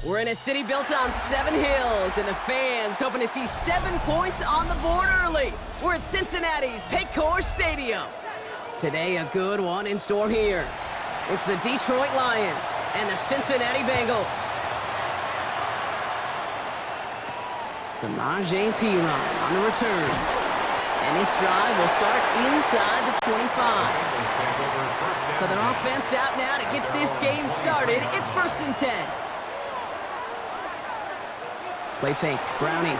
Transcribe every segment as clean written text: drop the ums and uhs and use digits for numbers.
We're in a city built on 7 hills, and the fans hoping to see 7 points on the board early. We're at Cincinnati's Paycor Stadium. Today, a good one in store here. It's the Detroit Lions and the Cincinnati Bengals. Samaje Perine on the return. And this drive will start inside the 25. So their offense out now to get this game started. It's 1st and 10. Play fake, Browning.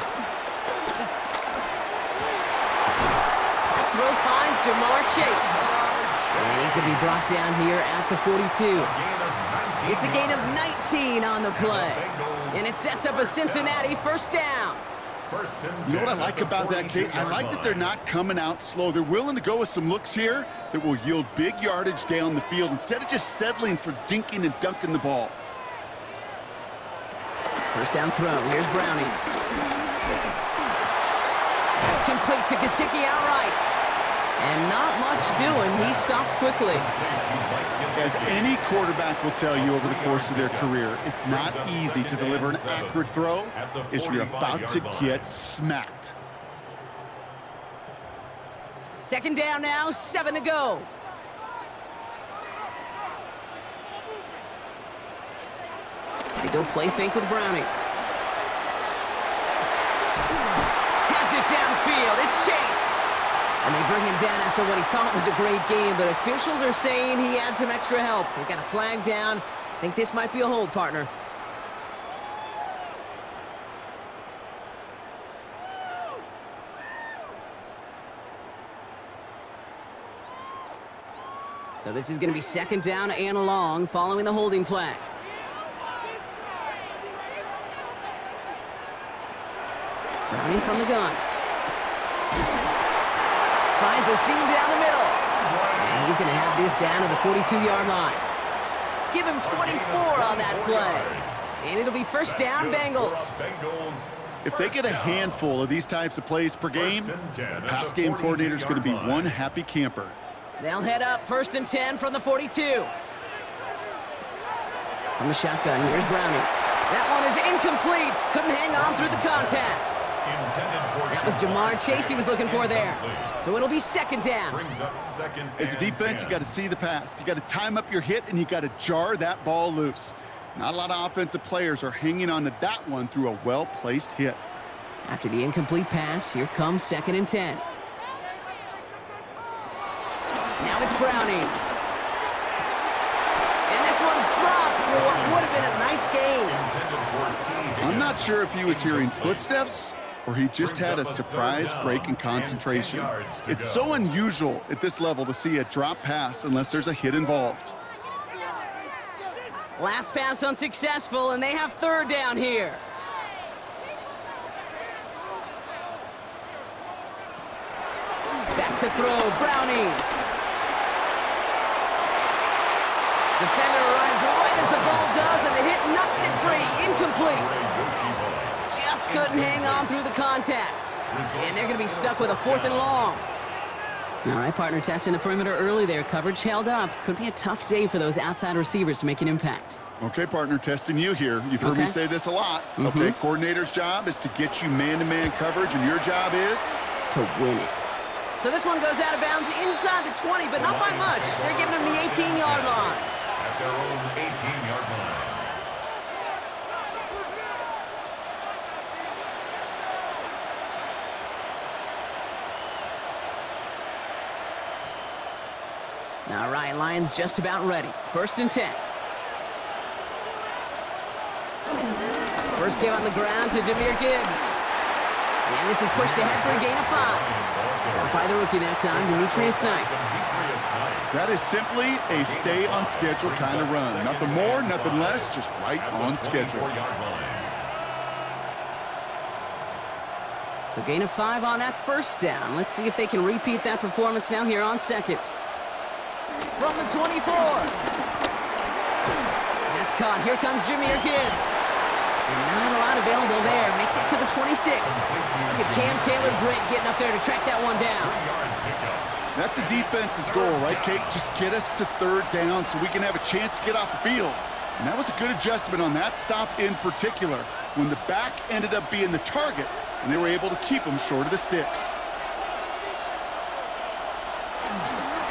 That throw finds Jamar Chase. And he's going to be brought down here at the 42. It's a gain of 19 on the play. And it sets up a Cincinnati 1st down. You know what I like about that, Kate? I like that they're not coming out slow. They're willing to go with some looks here that will yield big yardage down the field instead of just settling for dinking and dunking the ball. 1st down throw. Here's Browning. That's complete to Gesicki outright. And not much doing. He stopped quickly. As any quarterback will tell you over the course of their career, it's not easy to deliver an accurate throw as you're about to get smacked. 2nd down now, 7 to go. They go play fake with Browning. Has it downfield. It's Chase. And they bring him down after what he thought was a great game, but officials are saying he had some extra help. We got a flag down. I think this might be a hold, partner. So this is going to be 2nd down and long following the holding flag. Browning from the gun. Finds a seam down the middle. And he's going to have this down to the 42-yard line. Give him 24 on that play. And it'll be 1st down, Bengals. If they get a handful of these types of plays per game, the pass game coordinator is going to be one happy camper. They'll head up 1st and 10 from the 42. From the shotgun, here's Browning. That one is incomplete. Couldn't hang on through the contact. That was Jamar Chase he was looking for there. So it'll be 2nd down. As a defense, you got to see the pass. You got to time up your hit, and you got to jar that ball loose. Not a lot of offensive players are hanging on to that one through a well-placed hit. After the incomplete pass, here comes 2nd and 10. Now it's Browning. And this one's dropped for what would have been a nice game. I'm not sure if he was hearing footsteps or he just had a surprise break in concentration. It's so unusual at this level to see a drop pass unless there's a hit involved. Last pass unsuccessful, and they have 3rd down here. Back to throw, Browning. Defender arrives right as the ball does, and the hit knocks it free. Incomplete. Just couldn't hang on through the contact. And they're going to be stuck with a 4th and long. All right, partner, testing the perimeter early there. Coverage held up. Could be a tough day for those outside receivers to make an impact. Okay, partner, testing you here. You've heard me say this a lot. Okay, coordinator's job is to get you man-to-man coverage, and your job is? To win it. So this one goes out of bounds inside the 20, but not by much. They're giving him the 18-yard line. At their own 18-yard line. All right, Lions just about ready. 1st and 10. First game on the ground to Jahmyr Gibbs. And this is pushed ahead for a gain of 5. Stopped by the rookie that time, Demetrius Knight. That is simply a stay-on-schedule kind of run. Nothing more, nothing less, just right on schedule. So gain of 5 on that 1st down. Let's see if they can repeat that performance now here on 2nd. From the 24. That's caught. Here comes Jahmyr Gibbs. And not a lot available there. Makes it to the 26. Look at Cam Taylor-Britt getting up there to track that one down. That's a defense's goal, right, Kate? Just get us to 3rd down so we can have a chance to get off the field. And that was a good adjustment on that stop in particular, when the back ended up being the target, and they were able to keep him short of the sticks.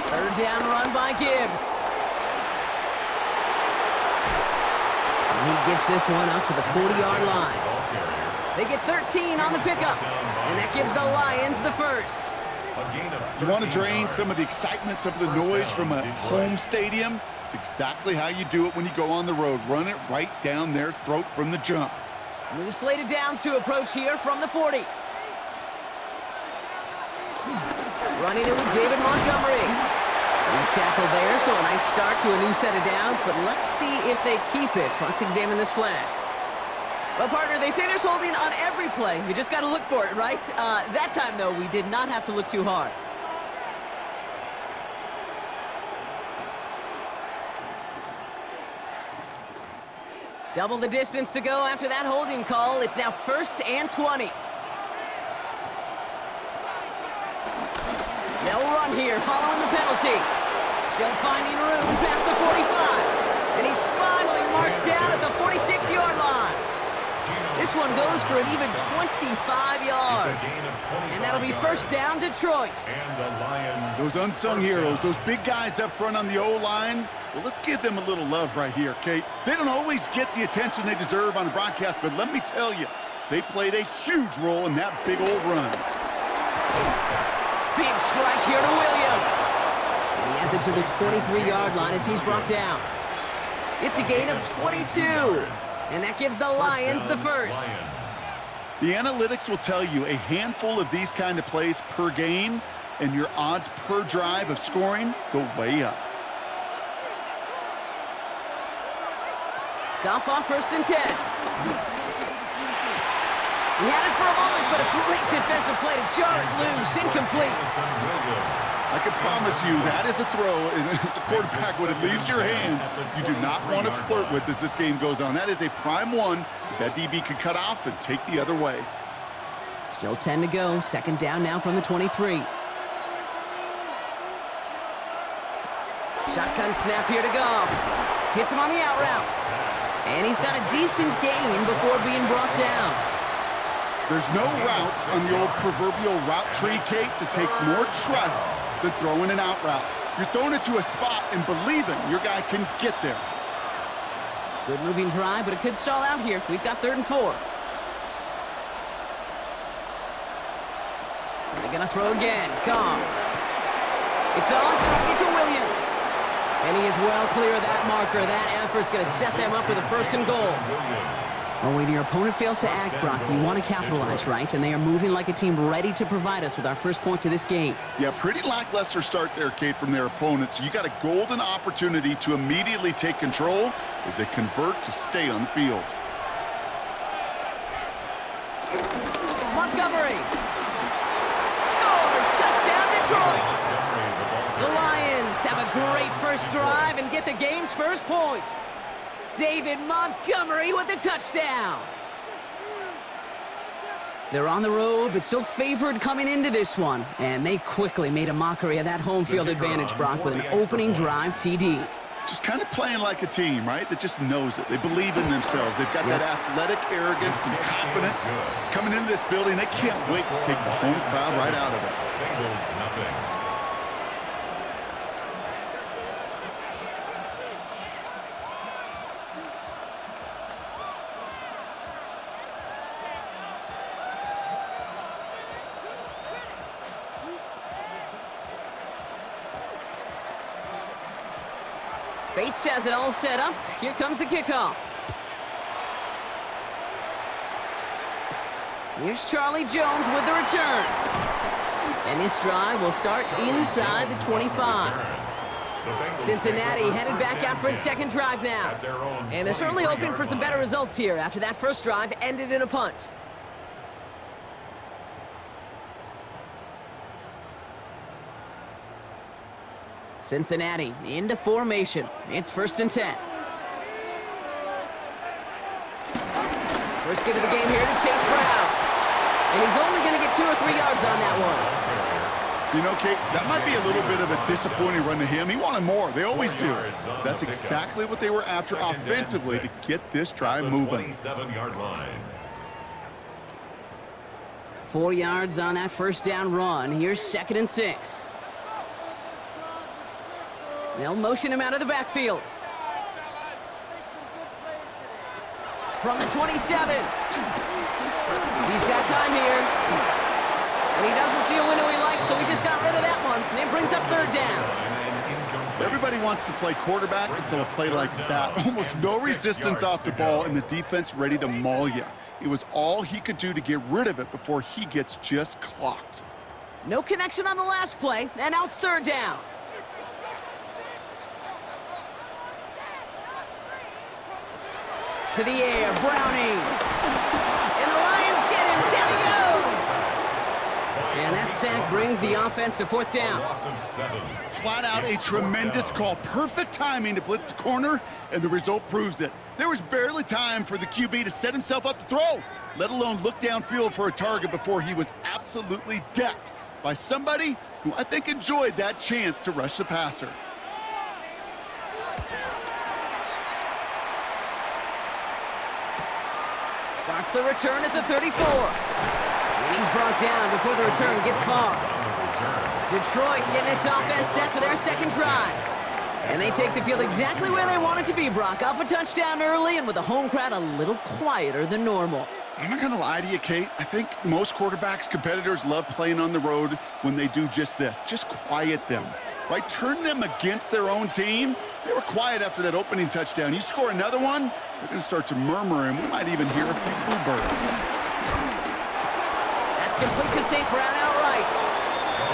Third down run by Gibbs. And he gets this one up to the 40-yard line. They get 13 on the pickup, and that gives the Lions the first. You want to drain some of the excitement, some of the noise from a home stadium? It's exactly how you do it when you go on the road. Run it right down their throat from the jump. New slated downs to approach here from the 40. Running it with David Montgomery. Nice tackle there, so a nice start to a new set of downs, but let's see if they keep it. So let's examine this flag. Well, partner, they say there's holding on every play. You just got to look for it, right? That time, though, we did not have to look too hard. Double the distance to go after that holding call. It's now 1st and 20. They'll run here following the penalty. Still finding room past the 45. And he's finally marked down at the 46-yard line. This one goes for an even 25 yards. And that'll be first down, Detroit. Those unsung heroes, those big guys up front on the O-line, well, let's give them a little love right here, Kate. They don't always get the attention they deserve on the broadcast, but let me tell you, they played a huge role in that big old run. Big strike here to Williams. And he has it to the 23-yard line as he's brought down. It's a gain of 22. And that gives the Lions the first. The analytics will tell you a handful of these kind of plays per game, and your odds per drive of scoring go way up. Goff on 1st and 10. He had it for a moment, but a great defensive play to jar it loose, incomplete. I can promise you that is a throw, and it's a quarterback when it leaves your hands, you do not want to flirt with as this game goes on. That is a prime one that DB could cut off and take the other way. Still 10 to go. 2nd down now from the 23. Shotgun snap here to Goff. Hits him on the out route. And he's got a decent gain before being brought down. There's no routes on the old proverbial route tree, Kate, that takes more trust than throwing an out route. You're throwing it to a spot and believing your guy can get there. Good moving drive, but it could stall out here. We've got 3rd and 4. They're going to throw again. Goff. It's on target to Williams. And he is well clear of that marker. That effort's going to set them up with a 1st and goal. Well, when your opponent fails to act, Brock, you want to capitalize, right? And they are moving like a team ready to provide us with our first point to this game. Yeah, pretty lackluster start there, Kate, from their opponents. You got a golden opportunity to immediately take control as they convert to stay on the field. Montgomery scores! Touchdown, Detroit! The Lions have a great first drive and get the game's first points. David Montgomery with the touchdown. They're on the road, but still favored coming into this one. And they quickly made a mockery of that home field advantage, Brock, with an opening drive TD. Just kind of playing like a team, right? That just knows it. They believe in themselves. They've got that athletic arrogance and confidence. Coming into this building, they can't wait to take the home crowd right out of it. Bengals, nothing. Bates has it all set up. Here comes the kickoff. Here's Charlie Jones with the return. And this drive will start inside the 25. Cincinnati headed back out for its 2nd drive now. And they're certainly hoping for some better results here after that first drive ended in a punt. Cincinnati into formation. It's 1st and 10. First give of the game here to Chase Brown. And he's only going to get 2 or 3 yards on that one. You know, Kate, that might be a little bit of a disappointing run to him. He wanted more. They always do. That's exactly what they were after offensively to get this drive moving. 27-yard line. 4 yards on that first down run. Here's 2nd and 6. They'll motion him out of the backfield. From the 27. He's got time here. And he doesn't see a window he likes, so he just got rid of that one. And it brings up 3rd down. Everybody wants to play quarterback until a play like that. Almost no resistance off the ball and the defense ready to maul you. It was all he could do to get rid of it before he gets just clocked. No connection on the last play, and now it's 3rd down. To the air, Browning. And the Lions get him. Down he goes. And that sack brings the offense to 4th down. Flat out a tremendous call. Perfect timing to blitz the corner, and the result proves it. There was barely time for the QB to set himself up to throw, let alone look downfield for a target before he was absolutely decked by somebody who I think enjoyed that chance to rush the passer. Starts the return at the 34. And he's brought down before the return gets far. Detroit getting its offense set for their 2nd drive. And they take the field exactly where they want it to be, Brock. Off a touchdown early and with the home crowd a little quieter than normal. I'm not going to lie to you, Kate. I think most quarterbacks, competitors love playing on the road when they do just this. Just quiet them, right? Turn them against their own team. They were quiet after that opening touchdown. You score another one, they're going to start to murmur, and we might even hear a few bluebirds. That's complete to St. Brown outright.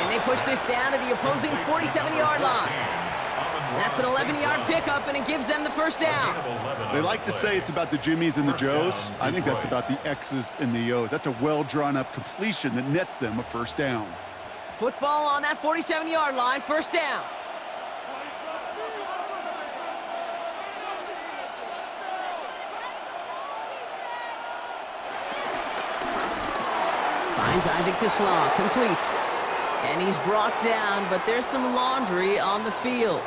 And they push this down to the opposing 47-yard line. That's an 11-yard pickup, and it gives them the 1st down. They like to say it's about the Jimmies and the Joes. I think that's about the X's and the O's. That's a well-drawn-up completion that nets them a 1st down. Football on that 47-yard line, 1st down. Finds Isaac to Slaw, complete. And he's brought down, but there's some laundry on the field.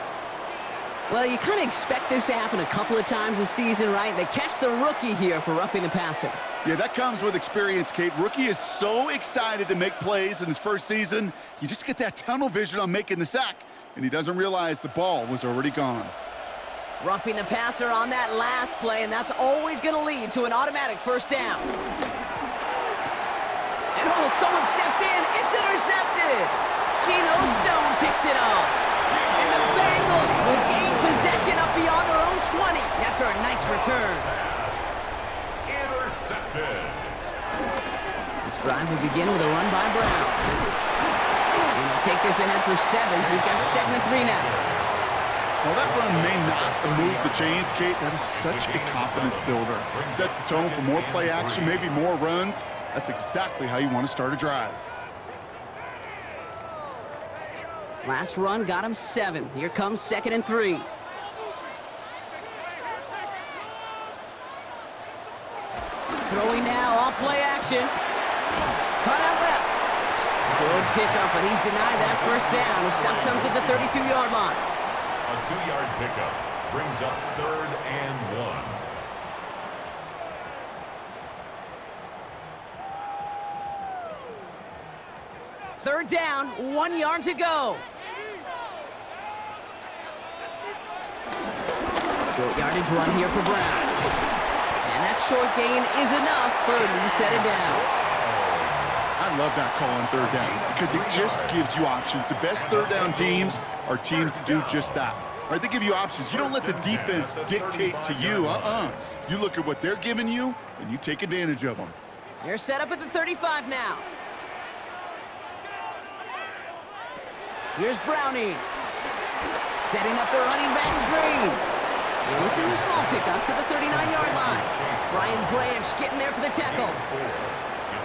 Well, you kind of expect this to happen a couple of times this season, right? They catch the rookie here for roughing the passer. Yeah, that comes with experience, Kate. Rookie is so excited to make plays in his first season. You just get that tunnel vision on making the sack, and he doesn't realize the ball was already gone. Roughing the passer on that last play, and that's always going to lead to an automatic 1st down. And oh, someone stepped in. It's intercepted. Geno Stone picks it off. And the Bengals will gain possession up beyond their own 20 after a nice return. Intercepted. This drive will begin with a run by Brown. And he'll take this ahead for 7. We've got 2nd and 3 now. While that run may not move the chains, Kate, that is such a confidence builder. Sets the tone for more play action, maybe more runs. That's exactly how you want to start a drive. Last run got him 7. Here comes 2nd and 3. Throwing now, off play action. Cut out left. Good pickup, but he's denied that 1st down. The stop comes at the 32-yard line. A 2-yard pickup brings up 3rd and 1. Third down, 1 yard to go. Short yardage run here for Brown. And that short gain is enough for a new set of down. I love that call on 3rd down because it just gives you options. The best 3rd down teams are teams that do just that. Right? They give you options. You don't let the defense dictate to you. You look at what they're giving you, and you take advantage of them. They're set up at the 35 now. Here's Browning. Setting up the running back screen. And this is a small pickup to the 39-yard line. Brian Branch getting there for the tackle.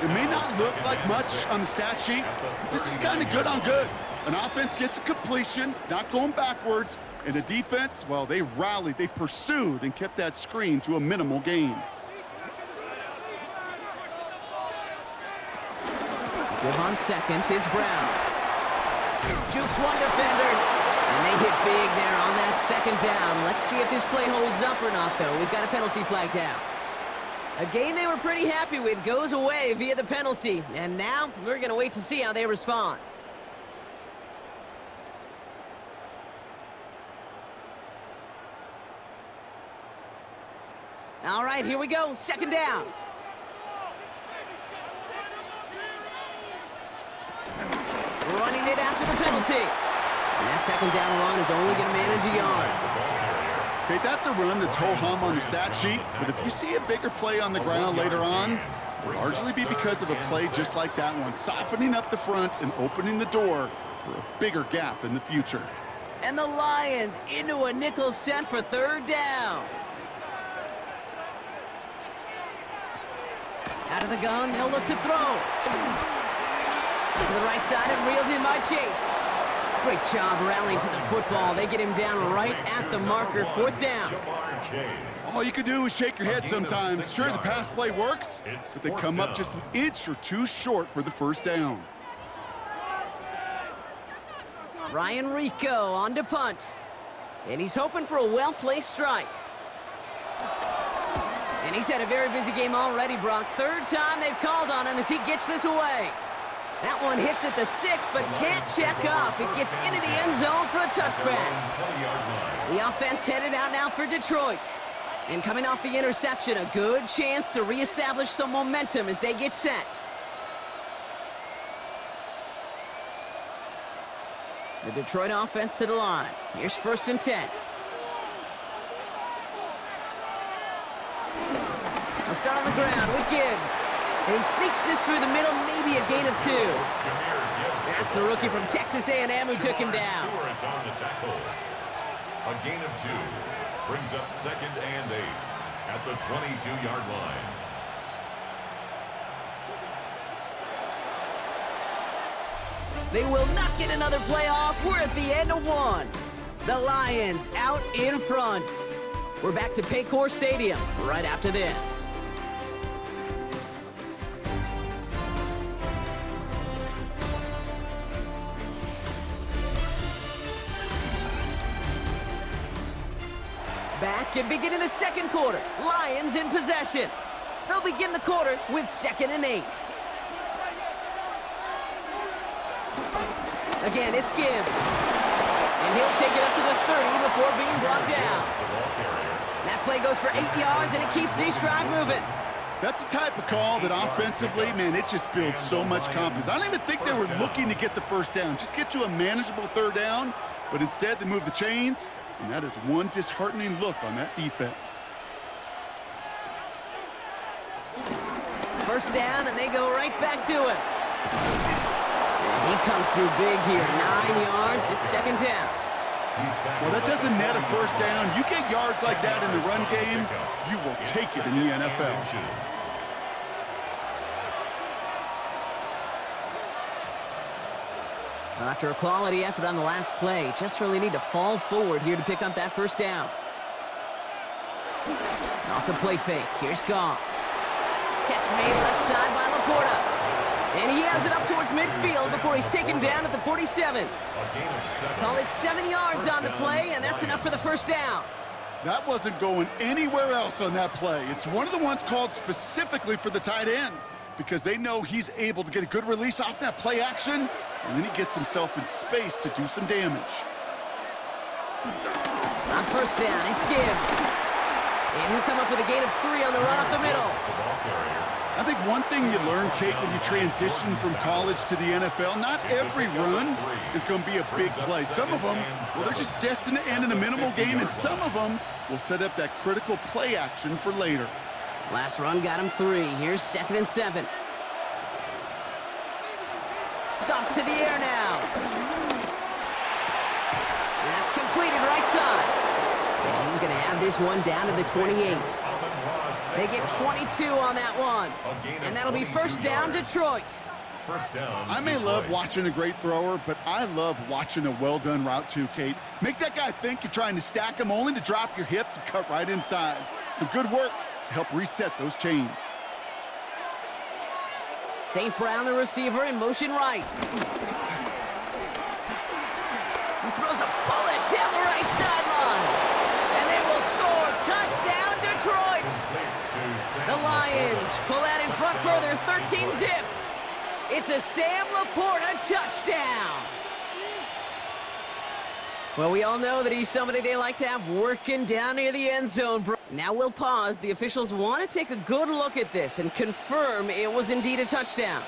It may not look like much on the stat sheet, but this is kind of good on good. An offense gets a completion, not going backwards, and the defense, well, they rallied, they pursued, and kept that screen to a minimal gain. Give on 2nd, it's Brown. Jukes one defender. And they hit big there on that second down. Let's see if this play holds up or not, though. We've got a penalty flag down. A game they were pretty happy with goes away via the penalty. And now we're going to wait to see how they respond. All right, here we go. Second down. Running it after the penalty. And that second down run is only going to manage a yard. Okay, that's a run that's ho-hum on the stat sheet, but if you see a bigger play on the ground later on, it'll largely be because of a play just like that one, softening up the front and opening the door for a bigger gap in the future. And the Lions into a nickel set for third down. Out of the gun, they'll look to throw. To the right side and reeled in by Chase. Great job rallying to the football. They get him down right at the marker, fourth down. All you can do is shake your head sometimes. Sure, the pass play works, but they come up just an inch or two short for the first down. Ryan Rico on to punt. And he's hoping for a well-placed strike. And he's had a very busy game already, Brock. Third time they've called on him as he gets this away. That one hits at the 6, but can't check up. It gets into the end zone for a touchback. The offense headed out now for Detroit. And coming off the interception, a good chance to reestablish some momentum as they get set. The Detroit offense to the line. Here's 1st and 10. They'll start on the ground with Gibbs. And he sneaks this through the middle, maybe a gain of 2. That's the rookie from Texas A&M who took him down. A gain of 2 brings up 2nd and 8 at the 22-yard line. They will not get another play off. We're at the end of 1. The Lions out in front. We're back to Paycor Stadium right after this. Back and beginning the second quarter. Lions in possession. They'll begin the quarter with 2nd and 8. Again, it's Gibbs. And he'll take it up to the 30 before being brought down. That play goes for 8 yards, and it keeps this drive moving. That's the type of call that offensively, man, it just builds so much confidence. I don't even think they were looking to get the first down. Just get you a manageable third down, but instead they move the chains, and that is one disheartening look on that defense. First down, and they go right back to him. And he comes through big here. 9 yards, it's 2nd down. Well, that doesn't net a first down. You get yards like that in the run game, you will take it in the NFL. After a quality effort on the last play, just really need to fall forward here to pick up that first down. Off the play fake, here's Goff. Catch made left side by Laporta. And he has it up towards midfield before he's taken down at the 47. Call it 7 yards on the play, and that's enough for the first down. That wasn't going anywhere else on that play. It's one of the ones called specifically for the tight end because they know he's able to get a good release off that play action, and then he gets himself in space to do some damage. On first down, it's Gibbs. And he'll come up with a gain of 3 on the run up the middle. I think one thing you learn, Kate, when you transition from college to the NFL, not every run is going to be a big play. Some of them, well, they're just destined to end in a minimal gain, and some of them will set up that critical play action for later. Last run got him 3. Here's 2nd and 7. Off to the air now. That's completed right side. And he's going to have this one down to the 28. They get 22 on that one. And that'll be first down, Detroit. I may love watching a great thrower, but I love watching a well-done route too, Kate. Make that guy think you're trying to stack him only to drop your hips and cut right inside. Some good work to help reset those chains. St. Brown, the receiver, in motion right. The Lions pull out in front further, 13-zip. It's a Sam Laporta touchdown. Well, we all know that he's somebody they like to have working down near the end zone. Now we'll pause. The officials want to take a good look at this and confirm it was indeed a touchdown.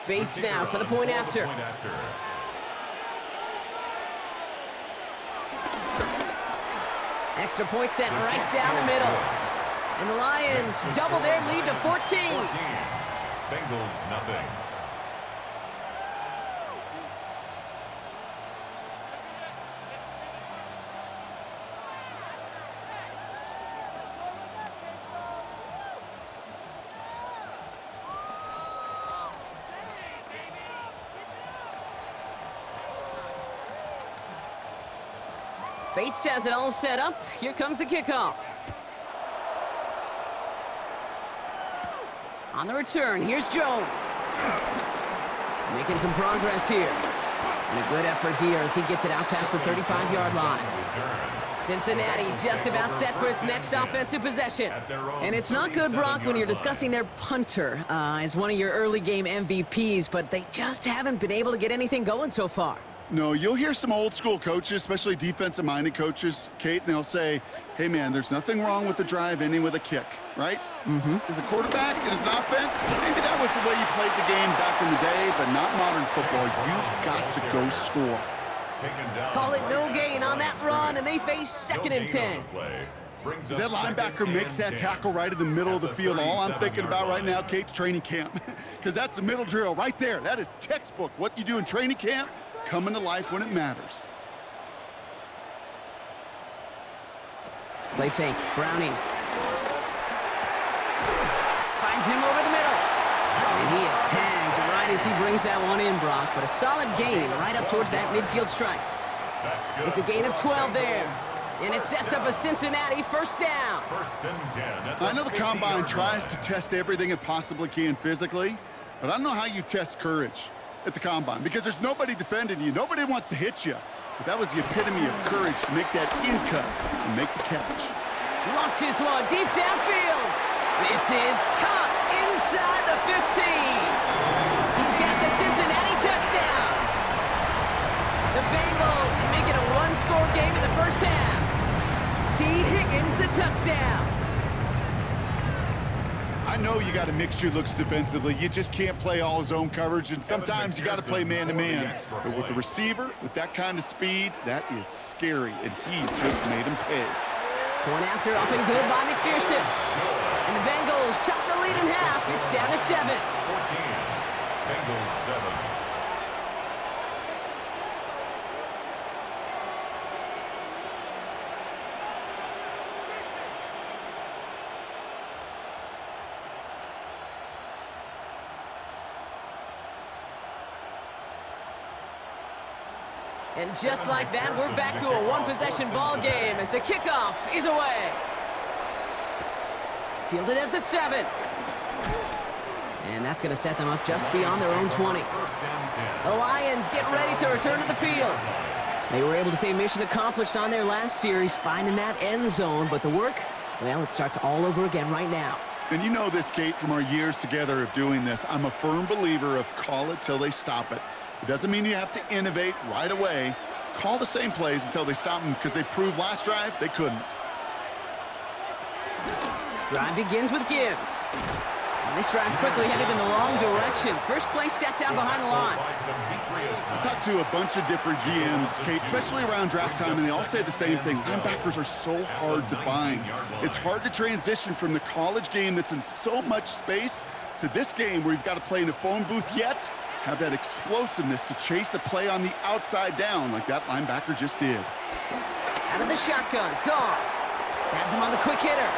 Bates now for the point after. Extra point set right down the middle. And the Lions double their lead to 14. Bengals nothing. Bates has it all set up. Here comes the kickoff. On the return, here's Jones. Making some progress here. And a good effort here as he gets it out past the 35-yard line. Cincinnati just about set for its next offensive possession. And it's not good, Brock, when you're discussing their punter as one of your early game MVPs, but they just haven't been able to get anything going so far. No, you'll hear some old school coaches, especially defensive-minded coaches, Kate, and they'll say, hey, man, there's nothing wrong with the drive ending with a kick, right? As a quarterback and as an offense, maybe that was the way you played the game back in the day, but not modern football. You've got to go score. Call it no gain on that run, and they face 2nd and 10. As that linebacker makes that tackle right in the middle of the field, all I'm thinking about right now, Kate's training camp, because that's the middle drill right there. That is textbook. What you do in training camp, coming to life when it matters. Play fake, Browning. Finds him over the middle. And he is tagged right as he brings that one in, Brock. But a solid gain right up towards that midfield strike. It's a gain of 12 there. And it sets up a Cincinnati first down. I know the Combine tries to test everything it possibly can physically, but I don't know how you test courage at the Combine, because there's nobody defending you. Nobody wants to hit you. But that was the epitome of courage to make that in cut and make the catch. Launches one deep downfield. This is caught inside the 15. He's got the Cincinnati touchdown. The Bengals make it a one-score game in the first half. T. Higgins the touchdown. I know you got to mix your looks defensively. You just can't play all zone coverage, and sometimes you got to play man-to-man. But with the receiver, with that kind of speed, that is scary, and he just made him pay. Point after up and good by McPherson. And the Bengals chop the lead in half. It's down to 7. 14. Bengals 7. And just like that, we're back to a one-possession ball game as the kickoff is away. Fielded at the 7. And that's going to set them up just beyond their own 20. The Lions get ready to return to the field. They were able to say mission accomplished on their last series, finding that end zone. But the work, well, it starts all over again right now. And you know this, Kate, from our years together of doing this. I'm a firm believer of call it till they stop it. It doesn't mean you have to innovate right away. Call the same plays until they stop them, because they proved last drive they couldn't. Drive begins with Gibbs. And this drive's quickly headed in the wrong direction. First play set down behind the line. I talked to a bunch of different GMs, Kate, especially around draft time, and they all say the same thing. Linebackers are so hard to find. It's hard to transition from the college game that's in so much space to this game where you've got to play in a phone booth yet have that explosiveness to chase a play on the outside down like that linebacker just did. Out of the shotgun, Goff has him on the quick hitter.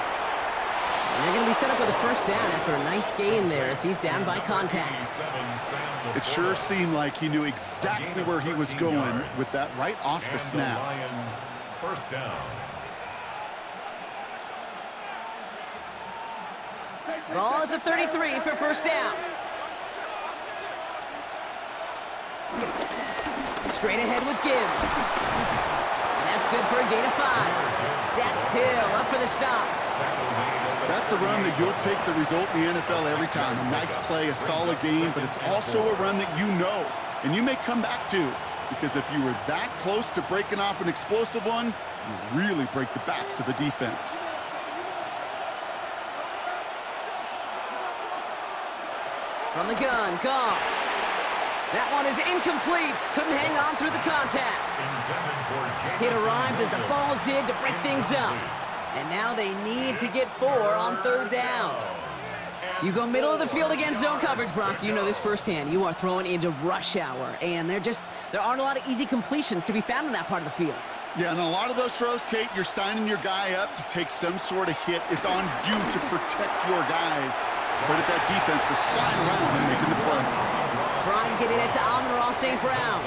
And they're going to be set up with a first down after a nice gain there as he's down by contact. It sure seemed like he knew exactly where he was going with that right off the snap. First down. Ball at the 33 for first down. Straight ahead with Gibbs. And that's good for a gain of 5. Dax Hill up for the stop. That's a run that you'll take the result in the NFL every time. A nice play, a solid game, but it's also a run that you know and you may come back to, because if you were that close to breaking off an explosive one, you really break the backs of a defense. From the gun, Goff. That one is incomplete. Couldn't hang on through the contact. It arrived as the ball did to break things up. And now they need to get 4 on third down. You go middle of the field against zone coverage, Brock. You know this firsthand. You are throwing into rush hour, and there aren't a lot of easy completions to be found in that part of the field. Yeah, and a lot of those throws, Kate, you're signing your guy up to take some sort of hit. It's on you to protect your guys. Credit that defense for flying around and making the play. Trying getting it to Amon-Ra St. Brown.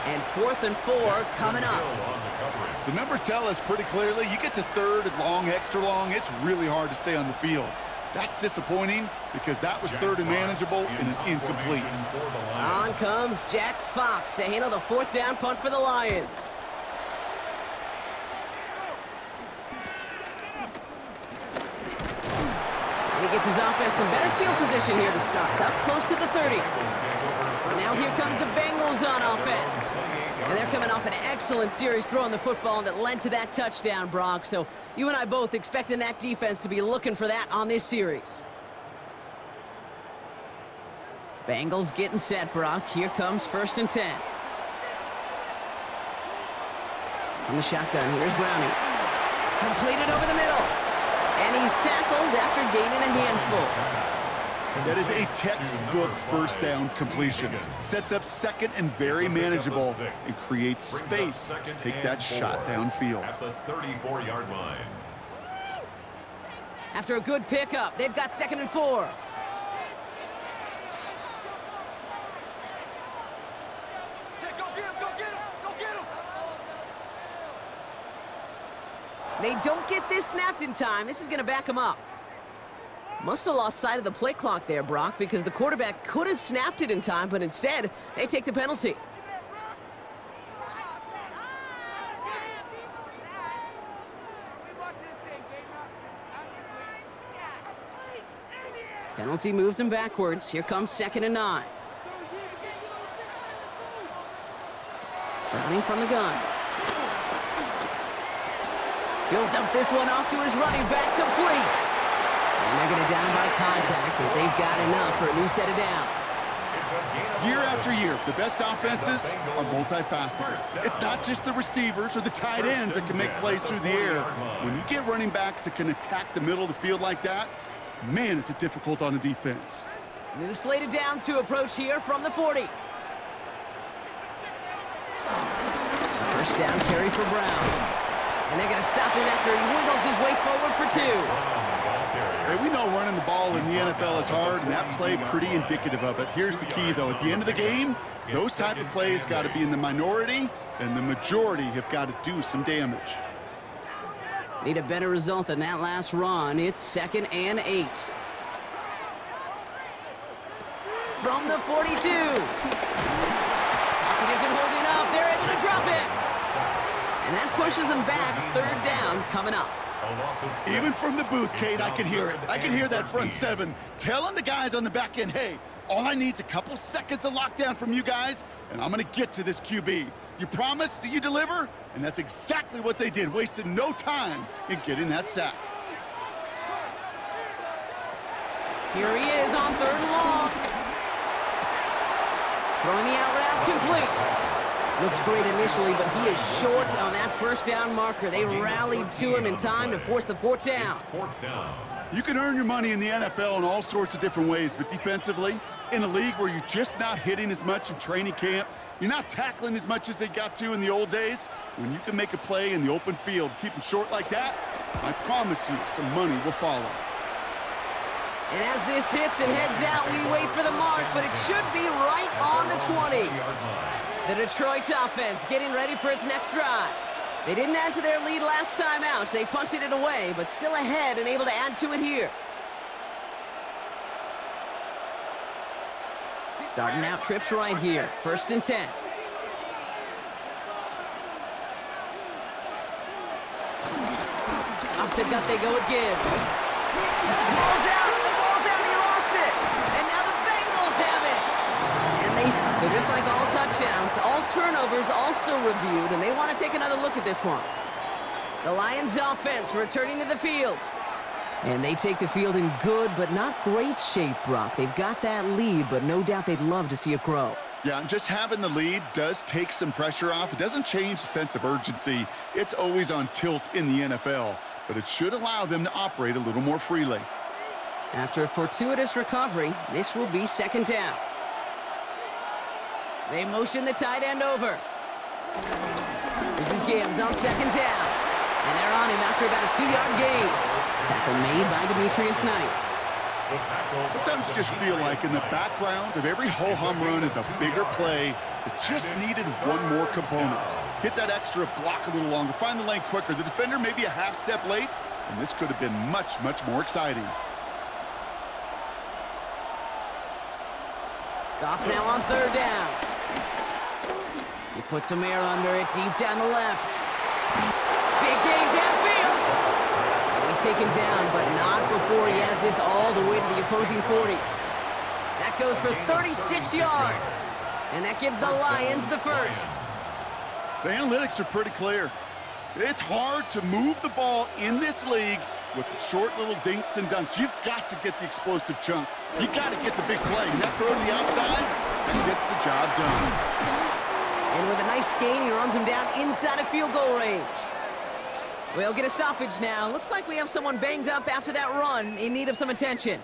And 4th and 4 coming up. The numbers tell us pretty clearly, you get to third and long, extra long, it's really hard to stay on the field. That's disappointing because that was third and manageable and an incomplete. On comes Jack Fox to handle the 4th down punt for the Lions. And he gets his offense in better field position here to start. Up close to the 30. So now here comes the Bengals on offense. And they're coming off an excellent series throwing the football that led to that touchdown, Brock. So you and I both expecting that defense to be looking for that on this series. Bengals getting set, Brock. Here comes 1st and 10. From the shotgun, here's Browning. Completed over the middle. And he's tackled after gaining a handful. That is a textbook first down completion. Sets up second and very manageable and creates space to take that shot downfield. At the 34-yard line. After a good pickup, they've got 2nd and 4. They don't get this snapped in time. This is going to back them up. Must have lost sight of the play clock there, Brock, because the quarterback could have snapped it in time, but instead, they take the penalty. Penalty moves him backwards. Here comes 2nd and 9. Browning from the gun. He'll dump this one off to his running back, complete. And they're going to down by contact as they've got enough for a new set of downs. Year after year, the best offenses are multifaceted. It's not just the receivers or the tight ends that can make plays through the air. When you get running backs that can attack the middle of the field like that, man, is it difficult on the defense. New slate of downs to approach here from the 40. First down carry for Brown. And they're going to stop him after he wiggles his way forward for 2. Hey, we know running the ball in the NFL is hard, and that play pretty indicative of it. Here's the key, though. At the end of the game, those type of plays got to be in the minority, and the majority have got to do some damage. Need a better result than that last run. It's 2nd and 8. From the 42. Pocket isn't holding up. They're able to drop it. And that pushes them back. 3rd down coming up. Even from the booth, Kate, I can hear it. I can hear that front 7 telling the guys on the back end, hey, all I need is a couple seconds of lockdown from you guys, and I'm going to get to this QB. You promise that you deliver? And that's exactly what they did, wasted no time in getting that sack. Here he is on 3rd and long. Throwing the out route complete. Looks great initially, but he is short on that 1st down marker. They rallied to him in time to force the 4th down. You can earn your money in the NFL in all sorts of different ways, but defensively, in a league where you're just not hitting as much in training camp, you're not tackling as much as they got to in the old days, when you can make a play in the open field, keep them short like that, I promise you some money will follow. And as this hits and heads out, we wait for the mark, but it should be right on the 20. The Detroit offense getting ready for its next drive. They didn't add to their lead last time out. They punted it away, but still ahead and able to add to it here. Starting out trips right here. 1st and 10. Off the gut they go with Gibbs. Ball's out. The ball's out. He lost it. And now the Bengals have it. And so just like all touchdowns, all turnovers also reviewed, and they want to take another look at this one. The Lions offense returning to the field. And they take the field in good but not great shape, Brock. They've got that lead, but no doubt they'd love to see it grow. Yeah, just having the lead does take some pressure off. It doesn't change the sense of urgency. It's always on tilt in the NFL, but it should allow them to operate a little more freely. After a fortuitous recovery, this will be 2nd down. They motion the tight end over. This is Gibbs on 2nd down. And they're on him after about a 2-yard gain. Tackle made by Demetrius Knight. Sometimes you just feel like in the background of every ho-hum run is a bigger play that just needed one more component. Hit that extra block a little longer, find the lane quicker. The defender may be a half step late, and this could have been much, much more exciting. Goff now on 3rd down. He puts some air under it deep down the left. Big gain downfield. And he's taken down, but not before he has this all the way to the opposing 40. That goes for 36 yards. And that gives the Lions the first. The analytics are pretty clear. It's hard to move the ball in this league with short little dinks and dunks. You've got to get the explosive chunk. You got to get the big play. And that throw to the outside, that gets the job done. And with a nice gain, he runs him down inside of field goal range. We'll get a stoppage now. Looks like we have someone banged up after that run in need of some attention.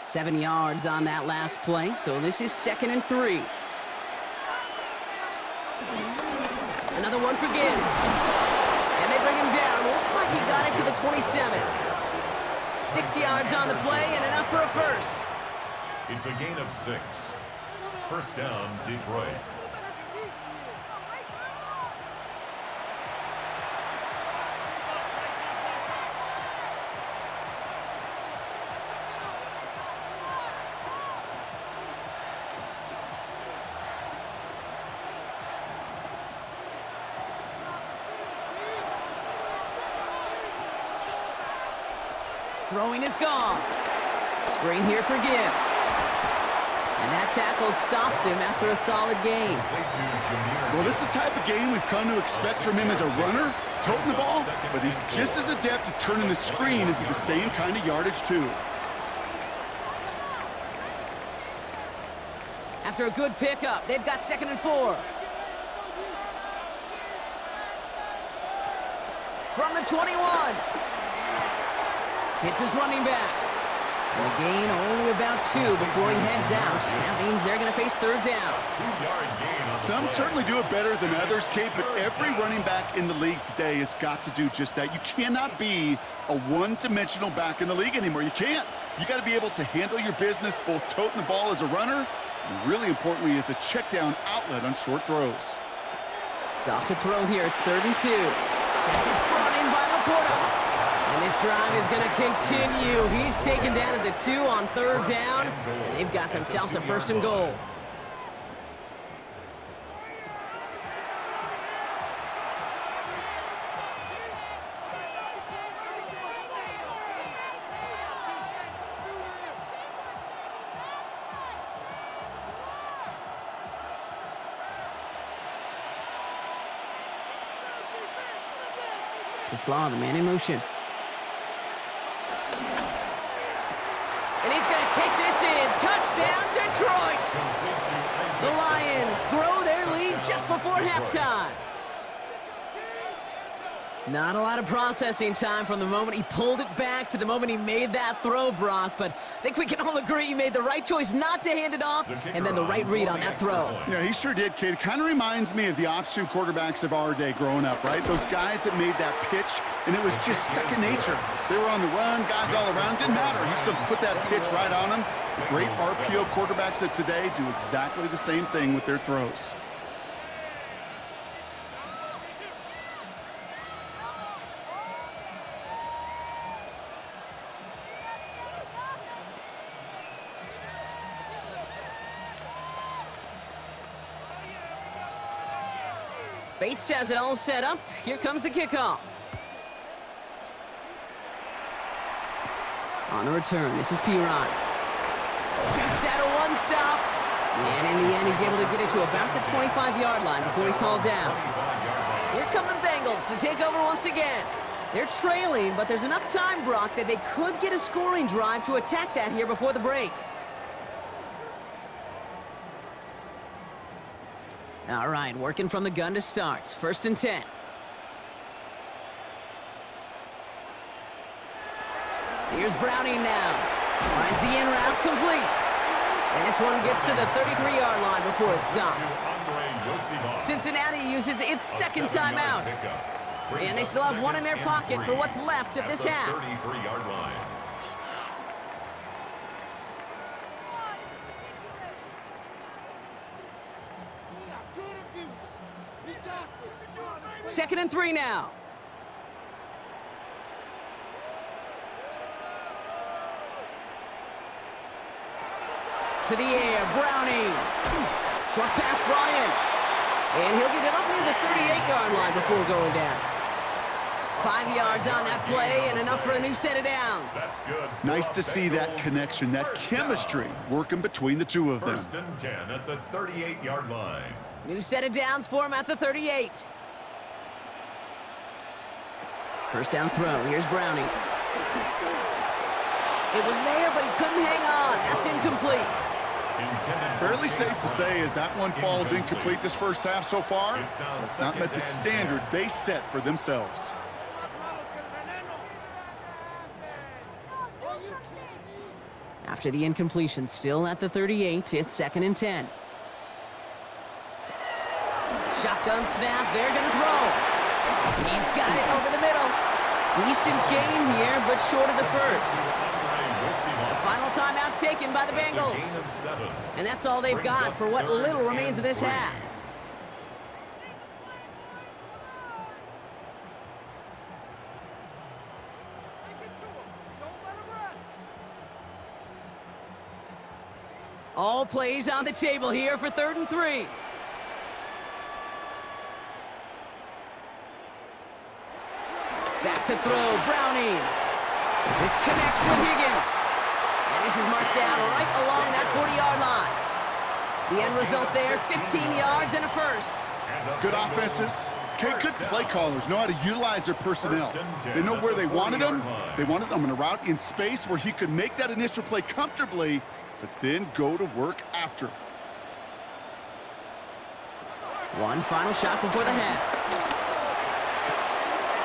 Seven yards on that last play, so this is 2nd and 3. Another one for Gibbs. And they bring him down. Looks like he got it to the 27. 6 yards on the play and enough for a first. It's a gain of 6. 1st down, Detroit. Throwing is gone. Screen here for Gibbs. And that tackle stops him after a solid gain. Well, this is the type of game we've come to expect from him as a runner, toting the ball, but he's just as adept at turning the screen into the same kind of yardage, too. After a good pickup, they've got 2nd and 4. From the 21. Hits his running back. And a gain only about 2 before he heads out. That means they're going to face 3rd down. Some certainly do it better than others, Kate, but every running back in the league today has got to do just that. You cannot be a one-dimensional back in the league anymore. You can't. You got to be able to handle your business, both toting the ball as a runner, and really importantly as a check-down outlet on short throws. Goff to throw here. It's 3rd and 2. Pass is brought in by Laporta. And this drive is going to continue. He's taken down at the 2 on 3rd down, and they've got themselves a 1st and goal. To Slaw, the man in motion. And he's going to take this in. Touchdown, Detroit! The Lions grow their lead just before halftime. Not a lot of processing time from the moment he pulled it back to the moment he made that throw, Brock, but I think we can all agree he made the right choice not to hand it off and then the right read on that throw. Yeah, he sure did, kid. It kind of reminds me of the option quarterbacks of our day growing up, right? Those guys that made that pitch, and it was just second nature. They were on the run, guys all around. Didn't matter. He's going to put that pitch right on them. The great RPO quarterbacks of today do exactly the same thing with their throws. Bates has it all set up. Here comes the kickoff. On the return, this is Piron. Takes out a one-stop. And in the end, he's able to get it to about the 25-yard line before he's hauled down. Here come the Bengals to take over once again. They're trailing, but there's enough time, Brock, that they could get a scoring drive to attack that here before the break. All right, working from the gun to start. 1st and 10. Here's Browning now. Finds the in route complete. And this one gets to the 33-yard line before it's stopped. Cincinnati uses its second timeout. And they still have one in their pocket for what's left of this half. 33-yard line. 2nd and 3 now. To the air, Browning. Short pass brought in. And he'll get it up near the 38-yard line before going down. 5 yards on that play and enough for a new set of downs. That's good. Nice to see that connection, that chemistry working between the two of them. 1st and 10 at the 38-yard line. New set of downs for him at the 38. 1st down throw. Here's Browning. It was there, but he couldn't hang on. That's incomplete. Fairly safe to say as that one falls incomplete this first half so far, it's not met the standard they set for themselves. After the incompletion, still at the 38, it's 2nd and 10. Shotgun snap, they're gonna throw. He's got it over the middle. Decent gain here, but short of the first. The final timeout taken by the Bengals. And that's all they've got for what little remains of this half. All plays on the table here for 3rd and 3. Back to throw, Browning. This connects with Higgins. And this is marked down right along that 40-yard line. The end result there, 15 yards and a first. Good offenses. Okay, good play callers know how to utilize their personnel. They know where they wanted them. They wanted them in a route in space where he could make that initial play comfortably, but then go to work after. One final shot before the half.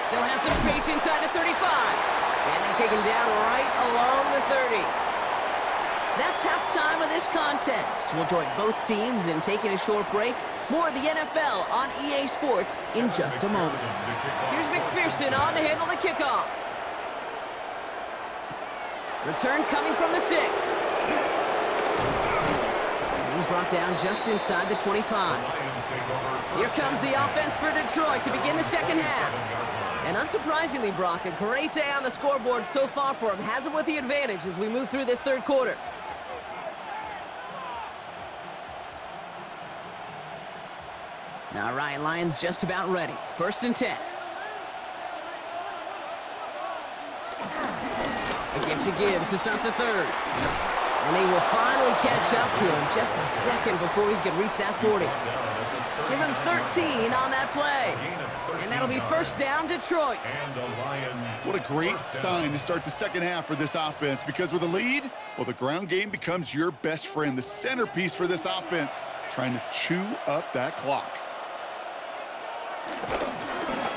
Still has some space inside the 35. And they take him down right along the 30. That's halftime of this contest. We'll join both teams in taking a short break. More of the NFL on EA Sports in just a moment. Here's McPherson on to handle the kickoff. Return coming from the 6. And he's brought down just inside the 25. Here comes the offense for Detroit to begin the second half. And unsurprisingly, Brock, a great day on the scoreboard so far for him. Has him with the advantage as we move through this third quarter. All right, Lions just about ready. 1st and 10. A give to Gibbs to start the third. And they will finally catch up to him just a second before he could reach that 40. Give him 13 on that play. And that'll be 1st down, Detroit. What a great sign to start the second half for this offense, because with a lead, well, the ground game becomes your best friend, the centerpiece for this offense, trying to chew up that clock.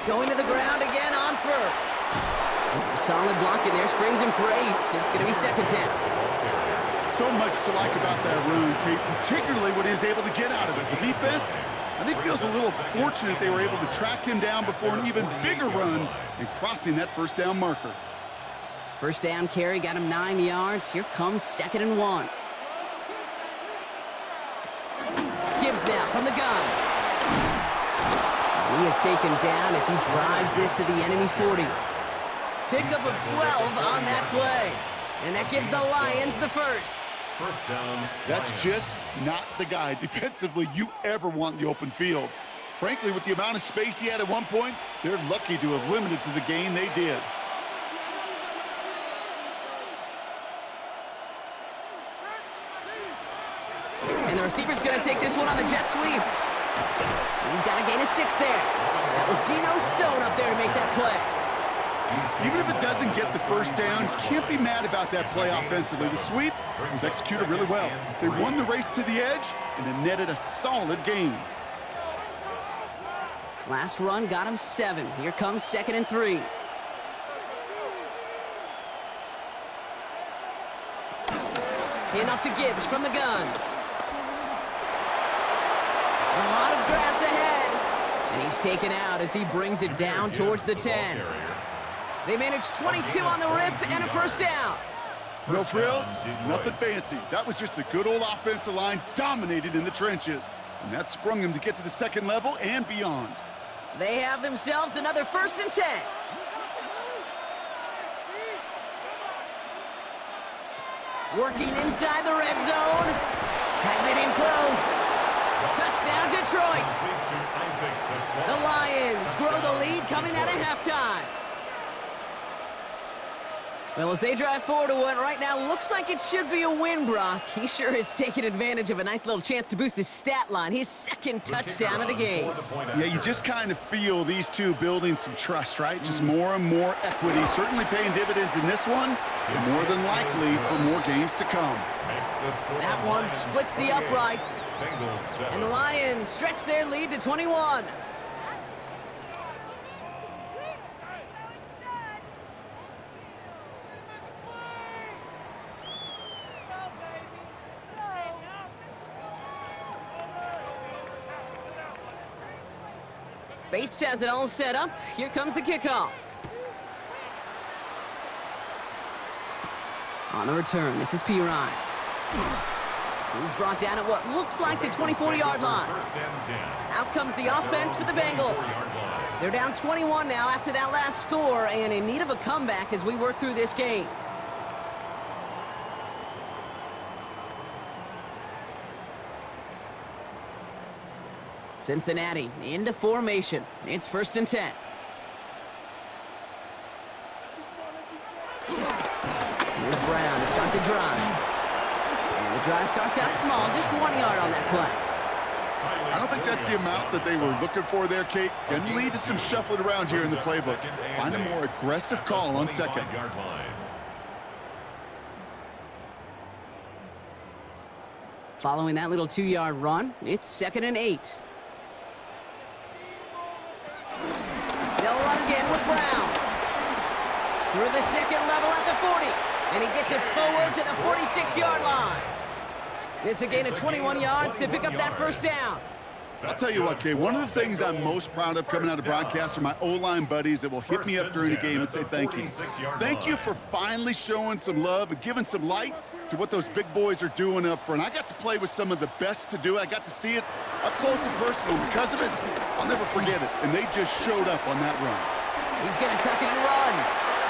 Going to the ground again on 1st. Solid block in there, springs him for 8. It's going to be 2nd down. So much to like about that run, Kate, particularly what he was able to get out of it. The defense, I think, feels a little fortunate they were able to track him down before an even bigger run and crossing that 1st down marker. 1st down carry got him 9 yards. Here comes 2nd and 1. Gibbs now from the gun. He is taken down as he drives this to the enemy 40. Pickup of 12 on that play. And that gives the Lions the 1st. 1st down. That's just not the guy defensively you ever want in the open field. Frankly, with the amount of space he had at one point, they're lucky to have limited to the gain they did. And the receiver's going to take this one on the jet sweep. He's got a gain of 6 there. That was Geno Stone up there to make that play. Even if it doesn't get the first down, you can't be mad about that play offensively. The sweep was executed really well. They won the race to the edge, and it netted a solid gain. Last run got him 7. Here comes 2nd and 3. Enough to Gibbs from the gun. A lot of grass ahead. And he's taken out as he brings it down towards the 10. They managed 22 on the rip and a first down. No frills, nothing fancy. That was just a good old offensive line dominated in the trenches. And that sprung them to get to the second level and beyond. They have themselves another 1st and 10. Working inside the red zone. Has it in close. Touchdown, Detroit. The Lions grow the lead coming out of halftime. Well, as they drive forward to what right now looks like it should be a win, Brock. He sure has taken advantage of a nice little chance to boost his stat line. His 2nd touchdown of the game. Yeah, you just kind of feel these two building some trust, right? Just more and more equity. Certainly paying dividends in this one, and more than likely for more games to come. That one splits the uprights. And the Lions stretch their lead to 21. Bates has it all set up. Here comes the kickoff. On the return, this is P. Ryan. He's brought down at what looks like the 24-yard line. Out comes the offense for the Bengals. They're down 21 now after that last score and in need of a comeback as we work through this game. Cincinnati into formation. It's 1st and 10. Here's Brown to start the drive. And the drive starts out small, just 1 yard on that play. I don't think that's the amount that they were looking for there, Kate. Can lead to some shuffling around here in the playbook. Find a more aggressive call on 2nd. Following that little 2-yard run, it's 2nd and 8. They'll run again with Brown. Through the 2nd level at the 40. And he gets it forward to the 46-yard line. It's a gain of 21 yards to pick up that first down. I'll tell you what, Kay, one of the things I'm most proud of coming out of broadcast are my O-line buddies that will hit me up during the game and say thank you. Thank you for finally showing some love and giving some light to what those big boys are doing up front. I got to play with some of the best to do it. I got to see it up close and personal. Because of it, I'll never forget it. And they just showed up on that run. He's going to tuck it and run.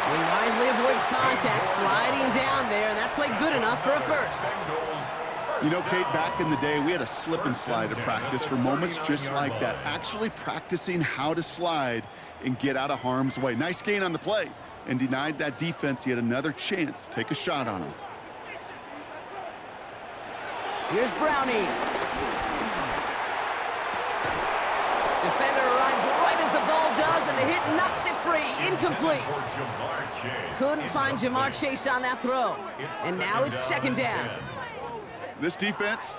He wisely avoids contact, sliding down there, and that played good enough for a first. You know, Kate, back in the day, we had a slip and slide at practice for moments just like that. Actually practicing how to slide and get out of harm's way. Nice gain on the play, and denied that defense yet another chance to take a shot on him. Here's Brownie. Defender arrives right as the ball does, and the hit knocks it free. Incomplete. Couldn't find Jamar Chase on that throw. And now it's 2nd down. This defense,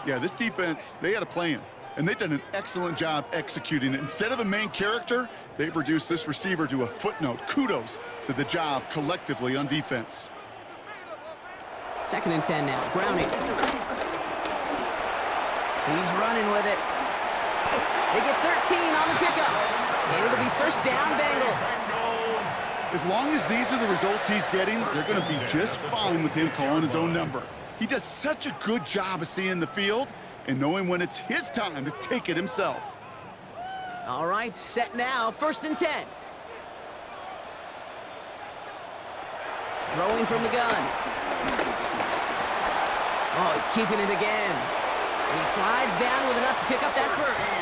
they had a plan. And they've done an excellent job executing it. Instead of a main character, they've reduced this receiver to a footnote. Kudos to the job collectively on defense. 2nd and 10 now. Brownie. He's running with it. They get 13 on the pickup. And it'll be first down, Bengals. As long as these are the results he's getting, they're going to be just fine with him calling his own number. He does such a good job of seeing the field and knowing when it's his time to take it himself. All right, set now, 1st and 10. Throwing from the gun. Oh, he's keeping it again. And he slides down with enough to pick up that first.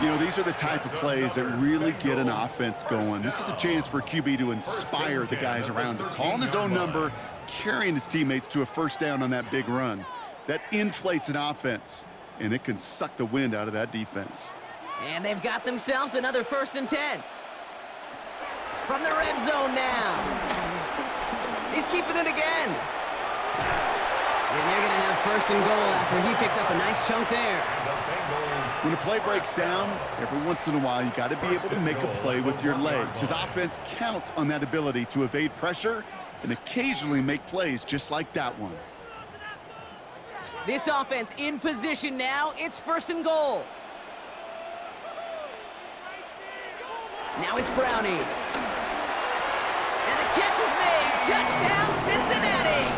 You know, these are the type of plays that really get an offense going. This is a chance for a QB to inspire the guys around him. Calling his own number, carrying his teammates to a first down on that big run. That inflates an offense, and it can suck the wind out of that defense. And they've got themselves another 1st and 10. From the red zone now. He's keeping it again. And they're going to have 1st and goal after he picked up a nice chunk there. When a play breaks down, every once in a while, you got to be able to make a play with your legs. His offense counts on that ability to evade pressure and occasionally make plays just like that one. This offense in position now. It's 1st and goal. Now it's Brownie. And the catch is made. Touchdown, Cincinnati.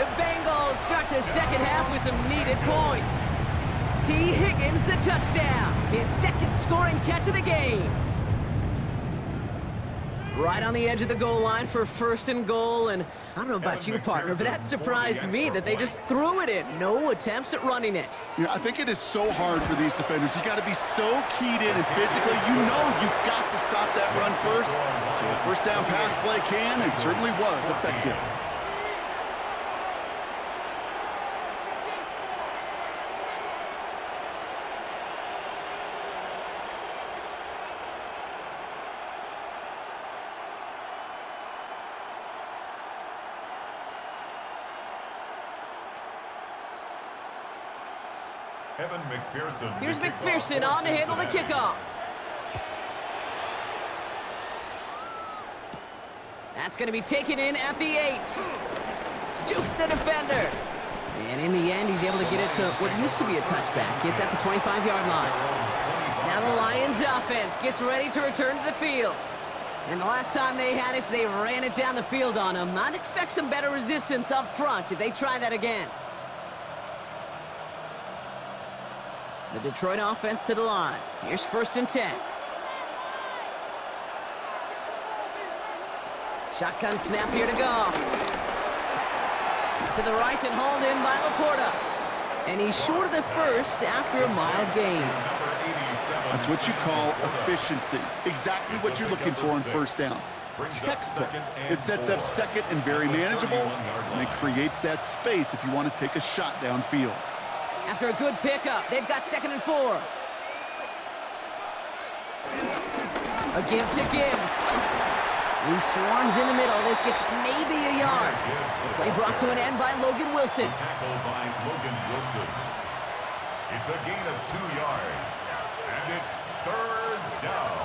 The Bengals start the second half with some needed points. T. Higgins, the touchdown. His 2nd scoring catch of the game. Right on the edge of the goal line for 1st and goal. And I don't know about you, partner, but that surprised me that they just threw it in. No attempts at running it. Yeah, I think it is so hard for these defenders. You got to be so keyed in and physically, you know you've got to stop that run first. So a first down pass play can and certainly was effective. Here's McPherson on to handle the kickoff. That's going to be taken in at the 8. Juke the defender. And in the end, he's able to get it to what used to be a touchback. It's at the 25-yard line. Now the Lions offense gets ready to return to the field. And the last time they had it, they ran it down the field on them. I'd expect some better resistance up front if they try that again. The Detroit offense to the line. Here's 1st and 10. Shotgun snap here to go. To the right and hauled in by Laporta. And he's short of the first after a mild gain. That's what you call efficiency. Exactly what you're looking for on 1st down. Textbook. It sets up 2nd and very manageable, and it creates that space if you want to take a shot downfield. After a good pickup, they've got 2nd and 4. A give to Gibbs. He swarms in the middle. This gets maybe a yard. The play brought to an end by Logan Wilson. Tackled by Logan Wilson. It's a gain of 2 yards. And it's 3rd down.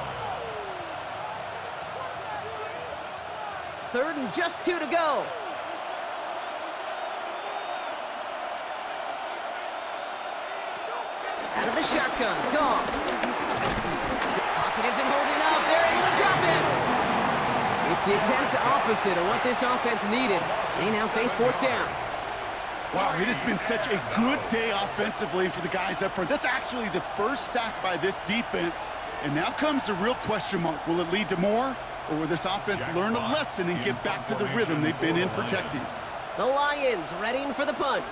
3rd and just 2 to go. Out of the shotgun. Gone. Pocket isn't holding up. They're able to drop him. It's the exact opposite of what this offense needed. They now face 4th down. Wow, it has been such a good day offensively for the guys up front. That's actually the first sack by this defense. And now comes the real question mark. Will it lead to more? Or will this offense learn a lesson and get back to the rhythm they've been in protecting? The Lions readying for the punt.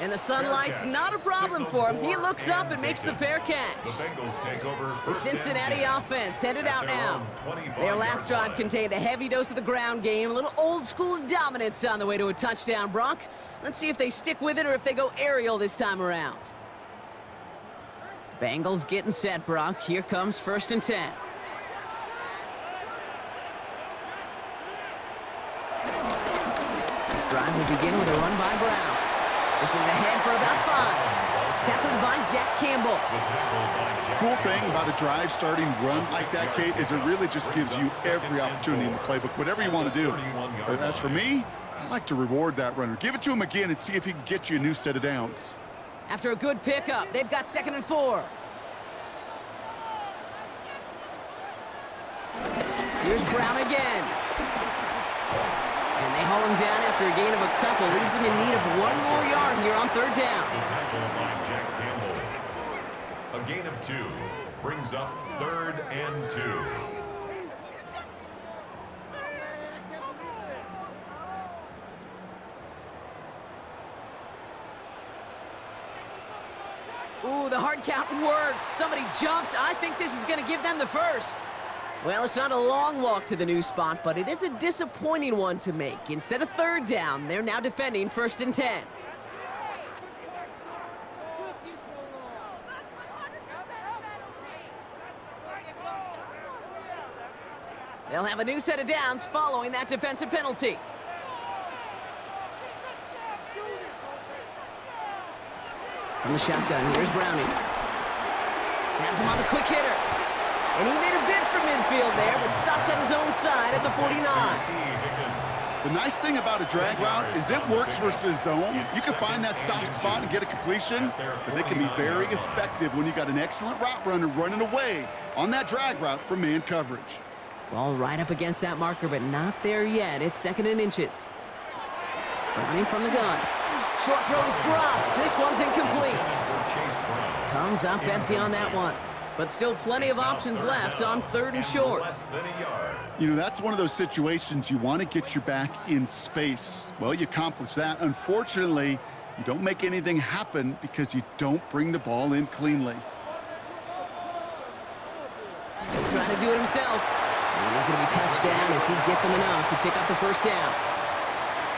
And the sunlight's not a problem for him. He looks up and makes the fair catch. The Bengals take over. The Cincinnati offense headed out now. Their last drive contained a heavy dose of the ground game, a little old-school dominance on the way to a touchdown, Brock. Let's see if they stick with it or if they go aerial this time around. Bengals getting set, Brock. Here comes 1st and 10. This drive will begin with a run by Brown. This is ahead for about 5. Tackled by Jack Campbell. Cool thing about a drive starting run like that, Kate, is it really just gives you every opportunity in the playbook, whatever you want to do. But as for me, I like to reward that runner. Give it to him again and see if he can get you a new set of downs. After a good pickup, they've got 2nd and 4. Here's Brown again. And they haul him down after a gain of a couple. Leaves him in need of 1 more yard here on 3rd down. The tackle by Jack Campbell. A gain of 2 brings up 3rd and 2. Ooh, the hard count worked. Somebody jumped. I think this is going to give them the first. Well, it's not a long walk to the new spot, but it is a disappointing one to make. Instead of third down, they're now defending 1st and 10. They'll have a new set of downs following that defensive penalty. From the shotgun, here's Browning. Has him on the quick hitter. And he made a bid for midfield there, but stopped on his own side at the 49. The nice thing about a drag route is it works versus zone. You can find that soft spot and get a completion, but they can be very effective when you got an excellent route runner running away on that drag route from man coverage. Ball right up against that marker, but not there yet. It's 2nd and inches. Browning from the gun. Short throw is dropped. This one's incomplete. Comes up empty on that one. But still plenty of options left on 3rd and short. You know, that's one of those situations you want to get your back in space. Well, you accomplish that. Unfortunately, you don't make anything happen because you don't bring the ball in cleanly. Trying to do it himself. And he's going to be touched down as he gets him enough to pick up the 1st down.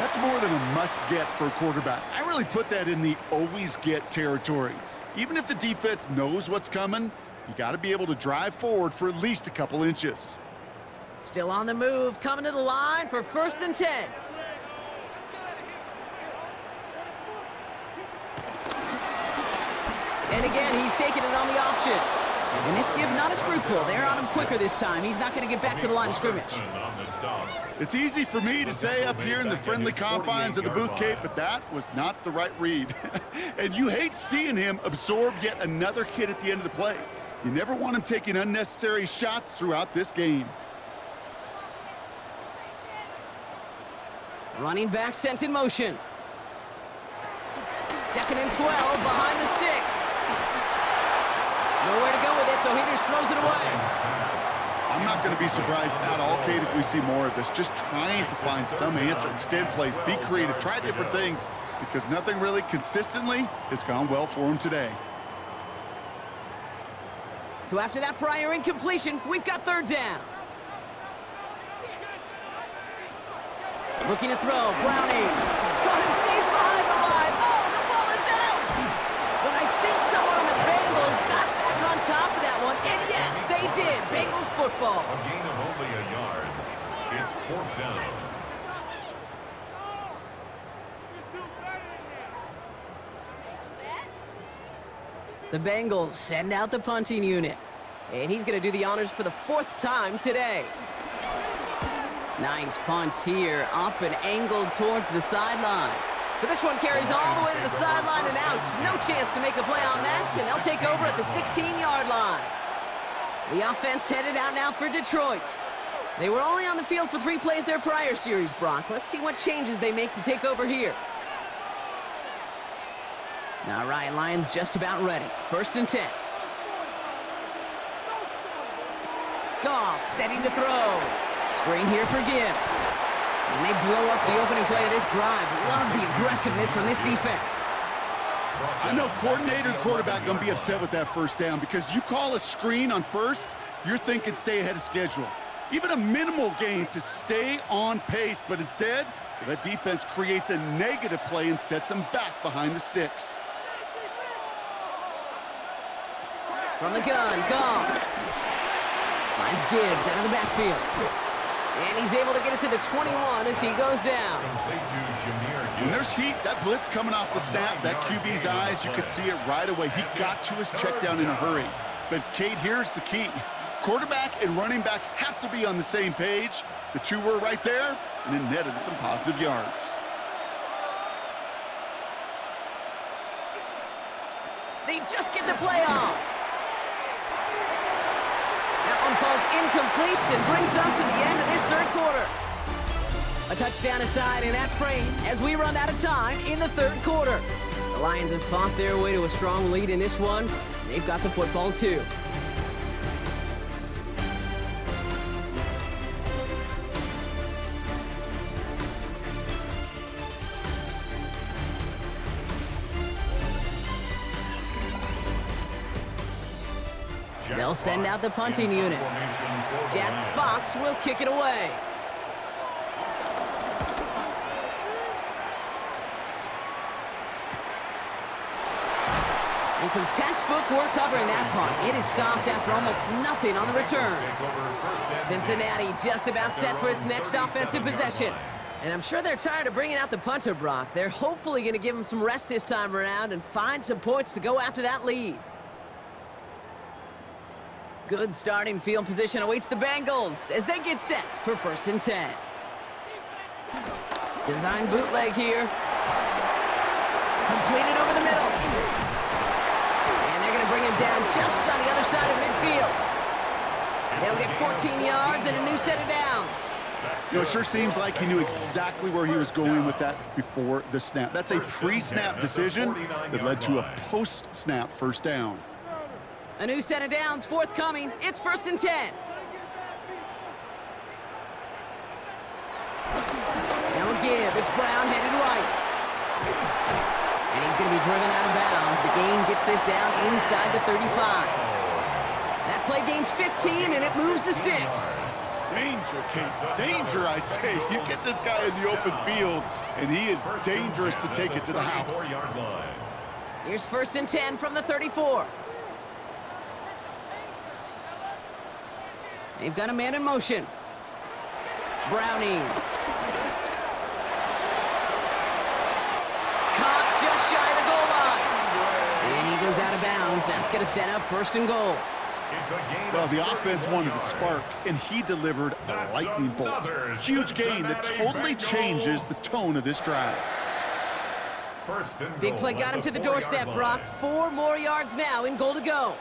That's more than a must-get for a quarterback. I really put that in the always-get territory. Even if the defense knows what's coming, you got to be able to drive forward for at least a couple inches. Still on the move, coming to the line for 1st and 10. And again, he's taking it on the option. And this give not as fruitful. They're on him quicker this time. He's not going to get back to the line of scrimmage. It's easy for me to say up here in the friendly confines of the Booth Cape, but that was not the right read. And you hate seeing him absorb yet another hit at the end of the play. You never want him taking unnecessary shots throughout this game. Running back sent in motion. 2nd and 12 behind the sticks. Nowhere to go with it, so he just throws it away. I'm not going to be surprised at all, Kate, if we see more of this. Just trying to find some answer, extend plays, be creative, try different things, because nothing really consistently has gone well for him today. So after that prior incompletion, we've got 3rd down. Looking to throw, Browning. Got him deep behind the line. Oh, the ball is out! But I think someone on the Bengals got back on top of that one, and yes, they did. Bengals football. A gain of only a yard. It's 4th down. The Bengals send out the punting unit. And he's going to do the honors for the 4th time today. Nice punt here, up and angled towards the sideline. So this one carries all the way to the sideline and out. No chance to make a play on that, and they'll take over at the 16-yard line. The offense headed out now for Detroit. They were only on the field for 3 plays their prior series, Brock. Let's see what changes they make to take over here. Now Ryan Lyons just about ready. 1st and 10. Goff setting to throw. Screen here for Gibbs. And they blow up the opening play of this drive. Love the aggressiveness from this defense. I know coordinator and quarterback going to be upset with that 1st down because you call a screen on 1st, you're thinking stay ahead of schedule. Even a minimal gain to stay on pace, but instead, that defense creates a negative play and sets them back behind the sticks. From the gun, Goff. Finds Gibbs out of the backfield. And he's able to get it to the 21 as he goes down. When there's heat, that blitz coming off the snap, that QB's eyes, you could see it right away. He got to his check down in a hurry. But, Kate, here's the key. Quarterback and running back have to be on the same page. The two were right there, and it netted some positive yards. They just get the play off. That one falls incomplete and brings us to the end of this 3rd quarter. A touchdown aside in that frame as we run out of time in the 3rd quarter. The Lions have fought their way to a strong lead in this one. They've got the football too. They'll send out the punting unit. Jack Fox will kick it away. And some textbook work covering that punt. It is stopped after almost nothing on the return. Cincinnati just about set for its next offensive possession. And I'm sure they're tired of bringing out the punter, Brock. They're hopefully going to give him some rest this time around and find some points to go after that lead. Good starting field position awaits the Bengals as they get set for 1st and 10. Design bootleg here. Completed over the middle. And they're going to bring him down just on the other side of midfield. They'll get 14 yards and a new set of downs. You know, it sure seems like he knew exactly where he was going with that before the snap. That's a pre-snap decision that led to a post-snap first down. A new set of downs forthcoming. It's 1st and 10. Now a give. It's Brown headed right. And he's going to be driven out of bounds. The gain gets this down inside the 35. That play gains 15, and it moves the sticks. Danger, Kate. Danger, I say. You get this guy in the open field, and he is dangerous to take it to the house. Here's 1st and 10 from the 34. They've got a man in motion. Browning. Caught just shy of the goal line. And he goes out of bounds. That's going to set up 1st and goal. Well, the offense wanted to spark, and he delivered a lightning bolt. Huge gain that totally changes the tone of this drive. Big play got him to the doorstep, Brock. 4 more yards now in goal to go.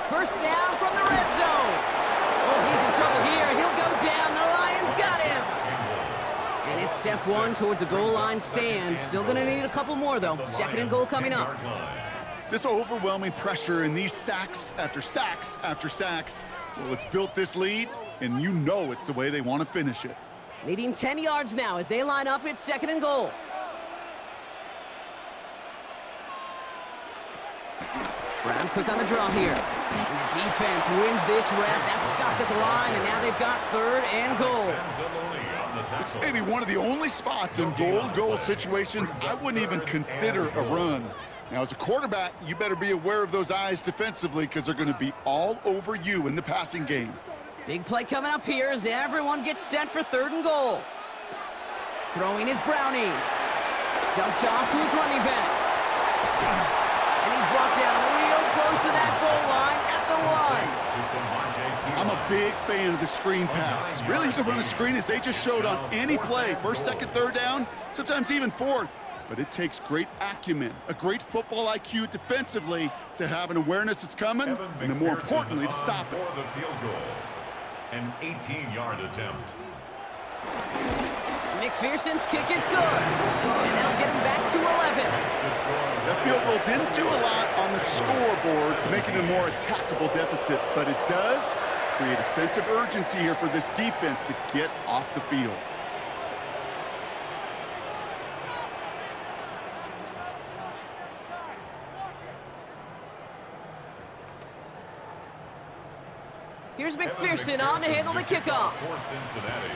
First down from the red zone. Oh, he's in trouble here. He'll go down. The Lions got him. And it's step 1 towards a goal line stand. Still going to need a couple more, though. 2nd and goal coming up. This overwhelming pressure and these sacks after sacks after sacks. Well, it's built this lead, and you know it's the way they want to finish it. Needing 10 yards now as they line up. It's 2nd and goal. Brown quick on the draw here. And the defense wins this rep. That's stopped at the line, and now they've got 3rd and goal. This may be one of the only spots in goal situations I wouldn't even consider a run. Now, as a quarterback, you better be aware of those eyes defensively because they're going to be all over you in the passing game. Big play coming up here as everyone gets set for 3rd and goal. Throwing is Browning. Dumped off to his running back. And he's brought down real close to that goal line at the 1. I'm a big fan of the screen pass. Really, you can run a screen as they just showed on any play. 1st, 2nd, 3rd down, sometimes even 4th. But it takes great acumen, a great football IQ defensively to have an awareness it's coming, and then more importantly, to stop it. An 18-yard attempt. McPherson's kick is good, and that'll get him back to 11. That field goal didn't do a lot on the scoreboard to make it a more attackable deficit, but it does create a sense of urgency here for this defense to get off the field. Here's McPherson on to handle the kickoff. For Cincinnati.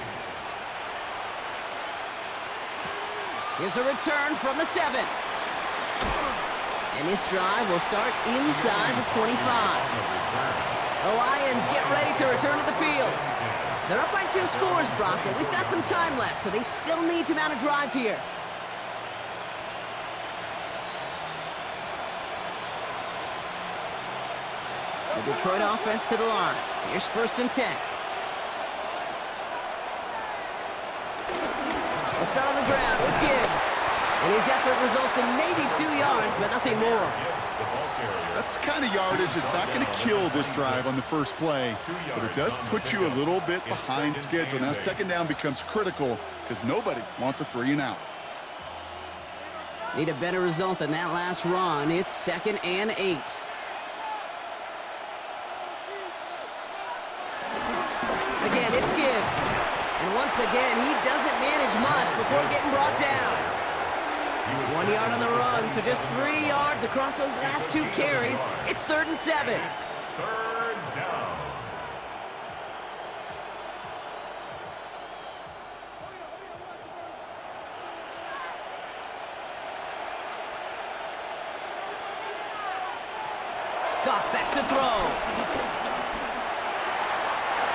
Here's a return from the 7. And this drive will start inside the 25. The Lions get ready to return to the field. They're up by 2 scores, Brock, but we've got some time left, so they still need to mount a drive here. The Detroit offense to the line. Here's 1st and 10. We'll start on the ground with Gibbs. And his effort results in maybe 2 yards, but nothing more. That's the kind of yardage that's not going to kill this drive on the first play, but it does put you a little bit behind schedule. Now 2nd down becomes critical because nobody wants a 3 and out. Need a better result than that last run. It's 2nd and 8. Again, it's Gibbs. And once again, he doesn't manage much before getting brought down. 1 yard on the run, so just 3 yards across those last 2 carries. It's 3rd and 7. It's third down. Goff back to throw.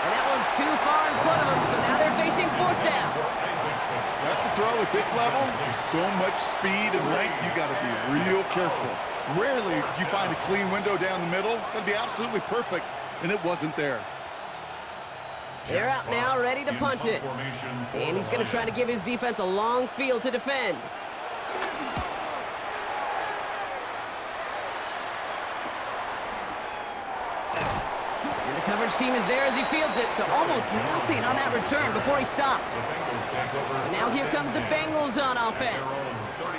And that one's too far in front of them, so now they're facing 4th down. That's a throw at this level. There's so much speed and length, you got to be real careful. Rarely do you find a clean window down the middle. That'd be absolutely perfect, and it wasn't there. They're out now, ready to punt it. And he's going to try to give his defense a long field to defend. Coverage team is there as he fields it, so almost nothing on that return before he stopped. So now here comes the Bengals on offense.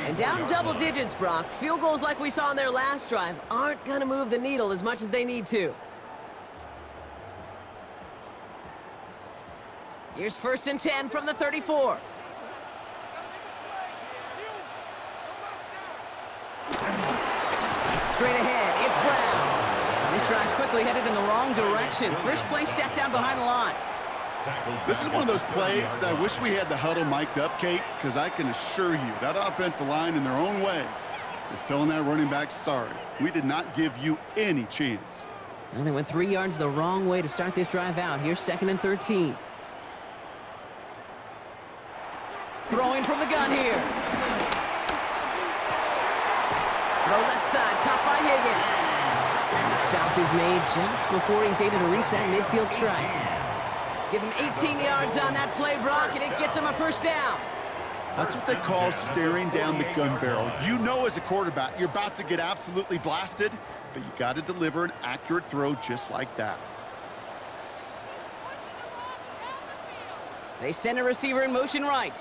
And down double digits, Brock. Field goals like we saw on their last drive aren't going to move the needle as much as they need to. Here's 1st and 10 from the 34. Straight ahead, it's Brown. This drive's quickly headed in the wrong direction. First play set down behind the line. This is one of those plays that I wish we had the huddle mic'd up, Kate, because I can assure you that offensive line in their own way is telling that running back, sorry, we did not give you any chance. Well, they went 3 yards the wrong way to start this drive out. Here's 2nd and 13. Throwing from the gun here. Throw left side, caught by Higgins. And the stop is made just before he's able to reach that midfield strike. Give him 18 yards on that play, Brock, and it gets him a 1st down. That's what they call staring down the gun barrel. You know as a quarterback, you're about to get absolutely blasted, but you got to deliver an accurate throw just like that. They send a receiver in motion right.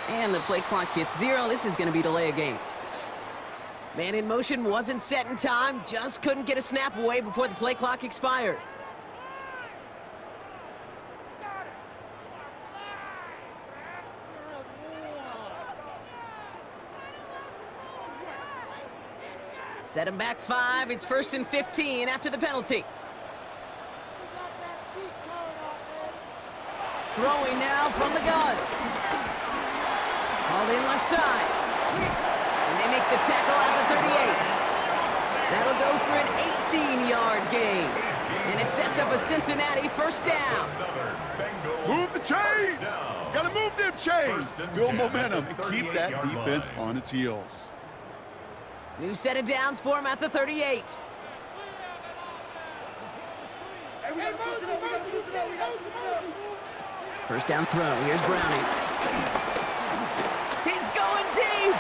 And the play clock hits 0. This is going to be delay a game. Man in motion wasn't set in time, just couldn't get a snap away before the play clock expired. Set him back 5, it's 1st and 15 after the penalty. Throwing now from the gun. Hauled in left side. And they make the tackle at the 38. That'll go for an 18-yard gain. And it sets up a Cincinnati 1st down. Move the chains! Gotta move them chains! Build momentum and keep that defense on its heels. New set of downs for him at the 38. First down throw. Here's Browning. He's going deep!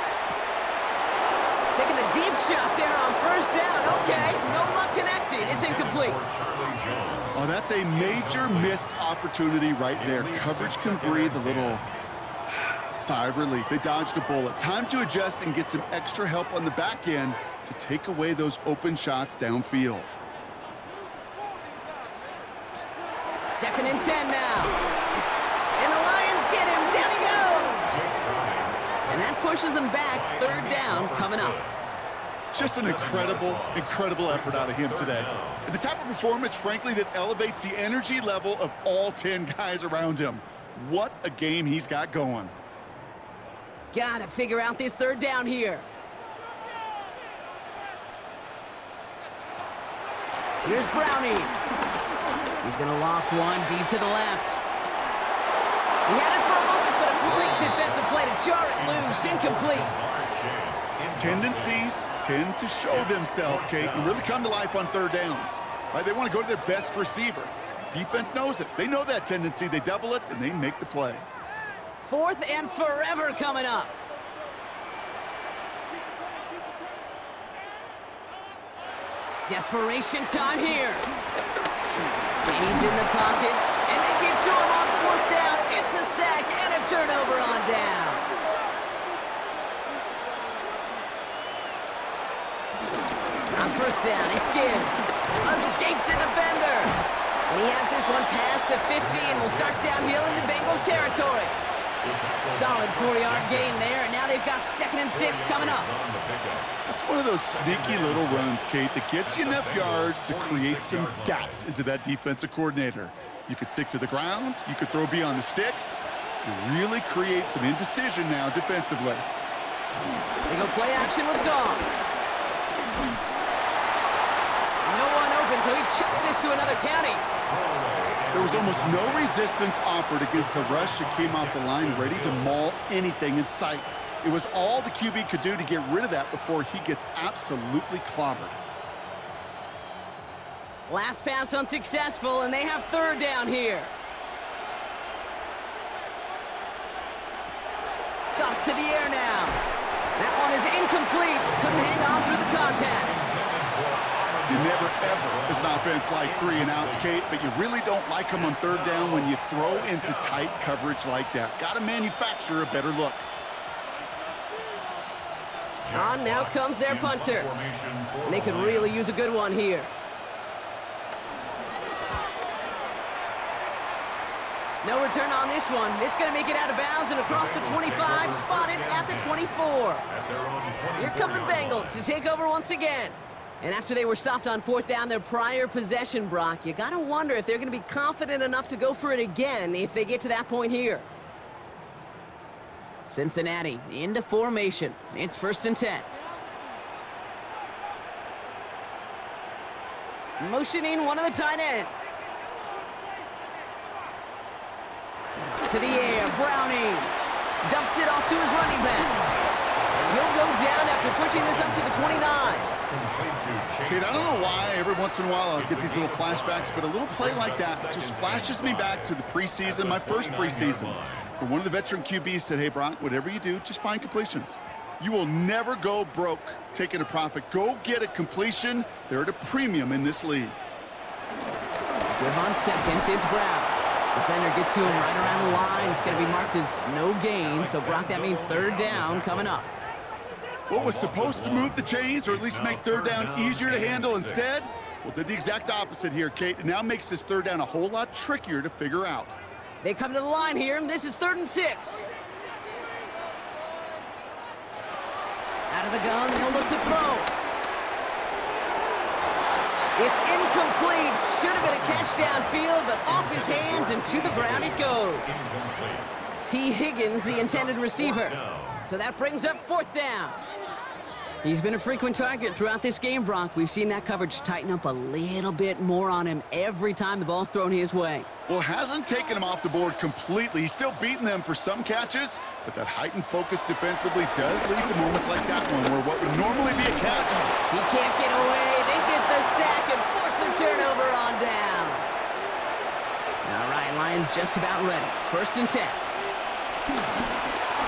Taking a deep shot there on 1st down. Okay, no luck connecting. It's incomplete. Oh, that's a major missed opportunity right there. Coverage can breathe a little sigh of relief. They dodged a bullet. Time to adjust and get some extra help on the back end to take away those open shots downfield. 2nd and 10 now. And the Lions get him. Down he goes. And that pushes them back. 3rd down coming up. Just an incredible effort out of him today. And the type of performance, frankly, that elevates the energy level of all 10 guys around him. What a game he's got going. Gotta figure out this 3rd down here. Here's Browning. He's gonna loft one deep to the left. He had it for a moment, but a great defensive play to jar it loose. Incomplete. Tendencies tend to show themselves, Kate, and really come to life on 3rd downs. Right? They want to go to their best receiver. Defense knows it. They know that tendency. They double it, and they make the play. 4th and forever coming up. Desperation time here. Stays in the pocket, and they get to him on 4th down. It's a sack and a turnover on down. On 1st down, it's Gibbs. Escapes a defender. And he has this one past the 50 and will start downhill into Bengals territory. Solid 4-yard gain there, and now they've got 2nd and 6 coming up. That's one of those sneaky little runs, Kate, that gets you enough yards to create some doubt into that defensive coordinator. You could stick to the ground, you could throw beyond the sticks, and really create some indecision now defensively. They go play action with Goff. No one open, so he chucks this to another county. There was almost no resistance offered against the rush that came off the line ready to maul anything in sight. It was all the QB could do to get rid of that before he gets absolutely clobbered. Last pass unsuccessful, and they have 3rd down here. Goff to the air now. That one is incomplete. Couldn't hang on through the contact. You never, ever, as an offense, like 3 and outs, Kate, but you really don't like them on 3rd down when you throw into tight coverage like that. Got to manufacture a better look. On now comes their punter. And they could really use a good one here. No return on this one. It's going to make it out of bounds and across the 25, spotted at the 24. Here come the Bengals to take over once again. And after they were stopped on 4th down their prior possession, Brock, you got to wonder if they're going to be confident enough to go for it again if they get to that point here. Cincinnati into formation. It's 1st and 10. Motioning one of the tight ends. To the air, Browning. Dumps it off to his running back. And he'll go down after pushing this up to the 29. Kate, I don't know why every once in a while I'll get these little flashbacks, but a little play like that just flashes me back to the preseason, my first preseason, where one of the veteran QBs said, hey, Brock, whatever you do, just find completions. You will never go broke taking a profit. Go get a completion. They're at a premium in this league. Give on 2nd, it's Brown. Defender gets to him right around the line. It's going to be marked as no gain, so Brock, that means 3rd down coming up. What was supposed to move the chains, or at least make 3rd down easier to handle instead? Well, did the exact opposite here, Kate. It now makes this 3rd down a whole lot trickier to figure out. They come to the line here, and this is 3rd and 6. Out of the gun, he'll look to throw. It's incomplete. Should have been a catch downfield, but off his hands and to the ground it goes. T. Higgins, the intended receiver. So that brings up 4th down. He's been a frequent target throughout this game, Brock. We've seen that coverage tighten up a little bit more on him every time the ball's thrown his way. Well, hasn't taken him off the board completely. He's still beating them for some catches, but that heightened focus defensively does lead to moments like that one where what would normally be a catch. He can't get away. They get the sack and force a turnover on downs. All right, Lions just about ready. 1st and 10.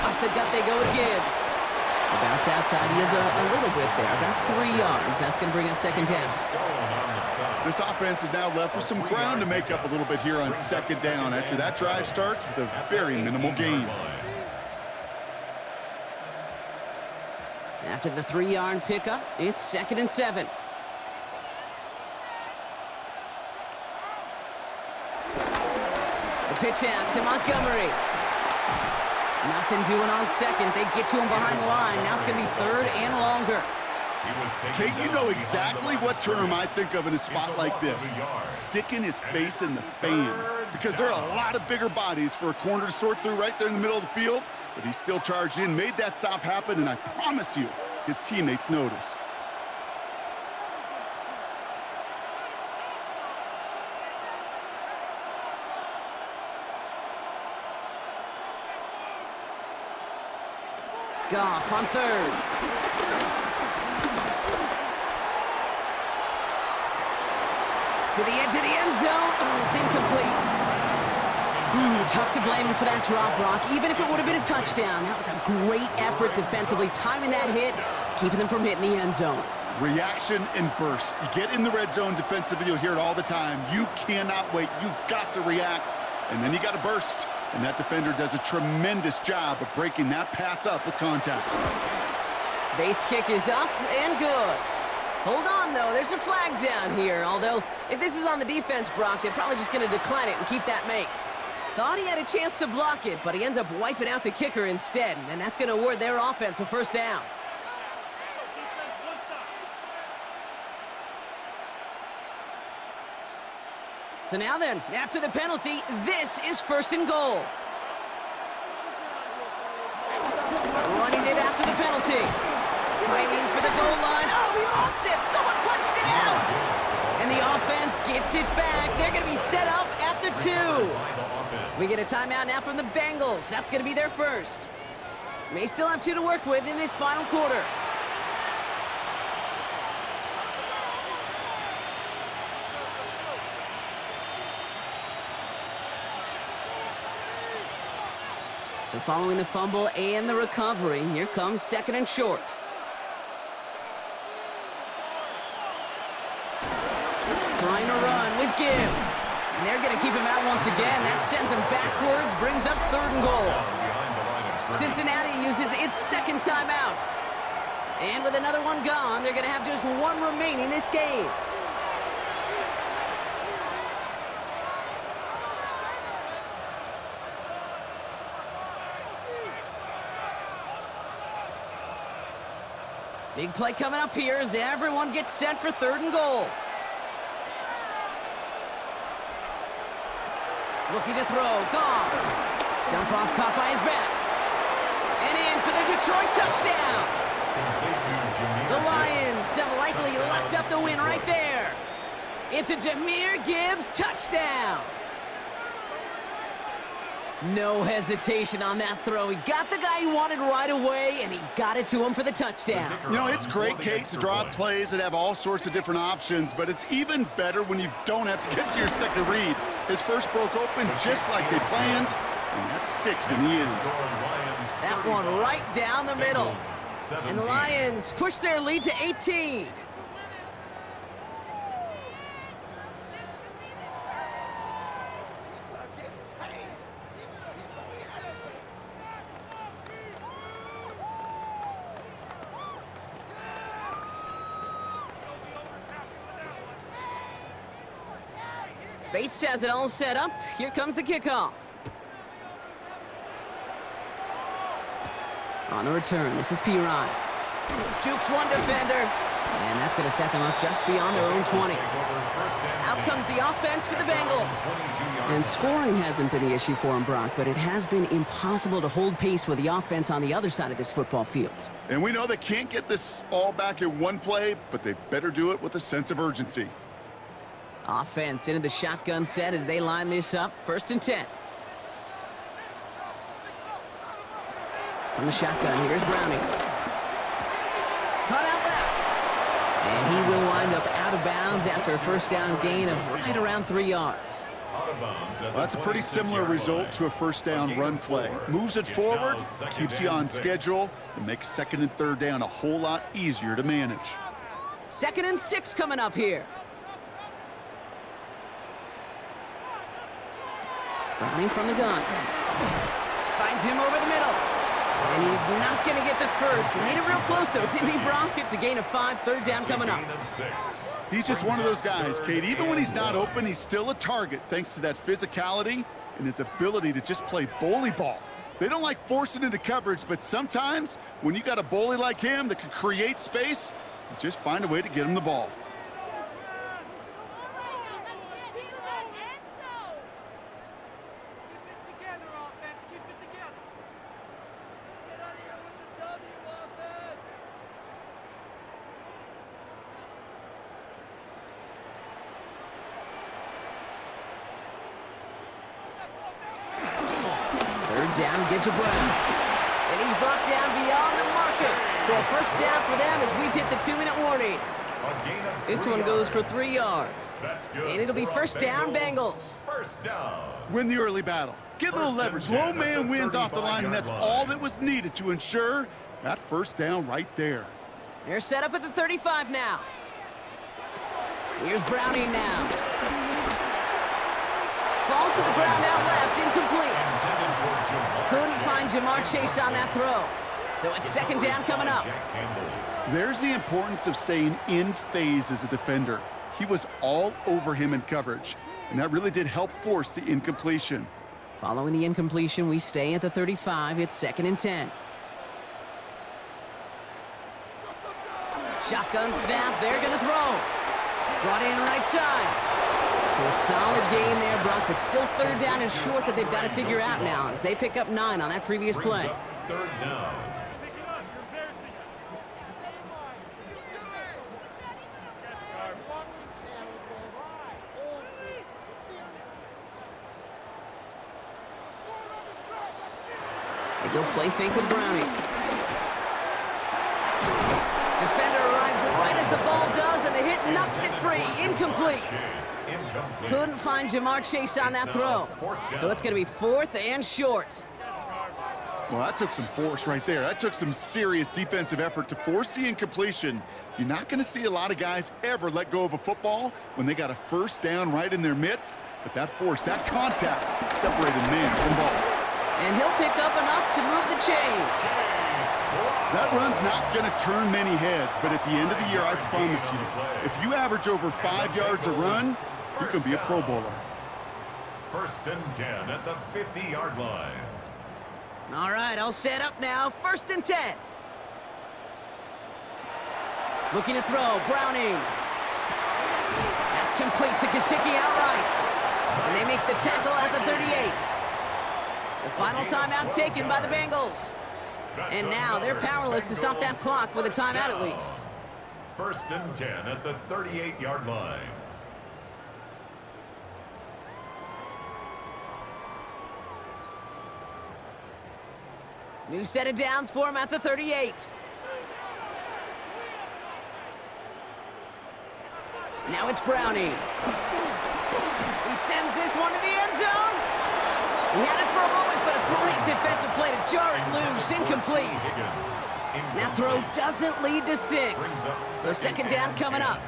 Off the gut they go with Gibbs. The bounce outside, he has a little bit there, about 3 yards. That's going to bring up 2nd down. This offense is now left with some ground to make up a little bit here on 2nd down after that drive starts with a very minimal gain. After the 3-yard pickup, it's 2nd and 7. The pitch out to Montgomery. Nothing doing on 2nd. They get to him behind the line. Now it's going to be 3rd and longer. Kate, you know exactly what term I think of in a spot like this. Sticking his face in the fan. Because there are a lot of bigger bodies for a corner to sort through right there in the middle of the field. But he still charged in, made that stop happen, and I promise you, his teammates notice. Goff on 3rd. To the edge of the end zone. Oh, it's incomplete. Tough to blame him for that drop, Brock. Even if it would have been a touchdown, that was a great effort defensively, timing that hit, keeping them from hitting the end zone. Reaction and burst. You get in the red zone defensively, you'll hear it all the time. You cannot wait. You've got to react, and then you got to burst. And that defender does a tremendous job of breaking that pass up with contact. Bates' kick is up and good. Hold on, though. There's a flag down here. Although, if this is on the defense, Brock, they're probably just going to decline it and keep that make. Thought he had a chance to block it, but he ends up wiping out the kicker instead, and that's going to award their offense a first down. So now then, after the penalty, this is first and goal. Running it after the penalty. Fighting for the goal line. Oh, he lost it! Someone punched it out! And the offense gets it back. They're going to be set up at the 2. We get a timeout now from the Bengals. That's going to be their first. May still have 2 to work with in this final quarter. So following the fumble and the recovery, here comes second and short. Trying to run with Gibbs. And they're going to keep him out once again. That sends him backwards, brings up third and goal. Cincinnati uses its second timeout. And with another one gone, they're going to have just 1 remaining this game. Big play coming up here as everyone gets set for third and goal. Looking to throw, gone. Dump off, caught by his back. And in for the Detroit touchdown. The Lions have likely locked up the win right there. It's a Jahmyr Gibbs touchdown. No hesitation on that throw. He got the guy he wanted right away, and he got it to him for the touchdown. You know, it's great, Kate, to draw plays and have all sorts of different options, but it's even better when you don't have to get to your second read. His first broke open just like they planned, and that's 6 in the end. That one right down the middle. And the Lions push their lead to 18. Bates has it all set up. Here comes the kickoff. On the return, this is P-Ryan. Jukes one defender. And that's going to set them up just beyond their own 20. Out comes the offense for the Bengals. And scoring hasn't been the issue for him, Brock, but it has been impossible to hold pace with the offense on the other side of this football field. And we know they can't get this all back in one play, but they better do it with a sense of urgency. Offense into the shotgun set as they line this up. First and 10. From the shotgun, here's Browning. Cut out left. And he will wind up out of bounds after a first down gain of right around 3 yards. Well, that's a pretty similar result to a first down run play. Moves it forward, keeps you on schedule, and makes second and third down a whole lot easier to manage. Second and 6 coming up here. Browning from the gun. Finds him over the middle. And he's not going to get the first. He made it real close, though, didn't he, Brock? It's a gain of 5, third down coming up. He's just one of those guys, Kate. Even when he's not open, he's still a target thanks to that physicality and his ability to just play bully ball. They don't like forcing into coverage, but sometimes when you got a bully like him that can create space, you just find a way to get him the ball. Down, gives a breath. And he's brought down beyond the marker. So a first down for them as we've hit the 2-minute warning. This one goes for 3 yards. And it'll be first down, Bengals. First down. Win the early battle. Get a little leverage. Low man wins off the line, and that's all that was needed to ensure that first down right there. They're set up at the 35 now. Here's Browning now. Falls to the ground out left, incomplete. Couldn't find Jamar Chase on that throw. So it's second down coming up. There's the importance of staying in phase as a defender. He was all over him in coverage, and that really did help force the incompletion. Following the incompletion, we stay at the 35. It's 2nd and 10. Shotgun snap. They're going to throw. Brought in right side. So a solid gain there, Brock, but still 3rd down and short that they've got to figure out now as they pick up 9 on that previous play. 3rd down. They go play fake with Browning. Defender arrives right as the ball does, and the hit knocks it free. Incomplete. Couldn't find Jamar Chase on that throw. So it's going to be 4th and short. Well, that took some force right there. That took some serious defensive effort to force the incompletion. You're not going to see a lot of guys ever let go of a football when they got a 1st down right in their midst. But that force, that contact, separated man from ball. And he'll pick up enough to move the chains. That run's not going to turn many heads, but at the end of the year, I promise you, if you average over 5 yards a run, you can be a Pro Bowler. 1st and 10 at the 50-yard line. All right, I'll set up now. 1st and 10. Looking to throw. Browning. That's complete to Gesicki outright. And they make the tackle at the 38. The final timeout taken by the Bengals. And now they're powerless to stop that clock with a timeout at least. 1st and 10 at the 38-yard line. New set of downs for him at the 38. Now it's Browning. He sends this one to the end zone. He had it for a moment, but a great defensive play to jar it loose. Incomplete. That throw doesn't lead to 6. So 2nd down coming up.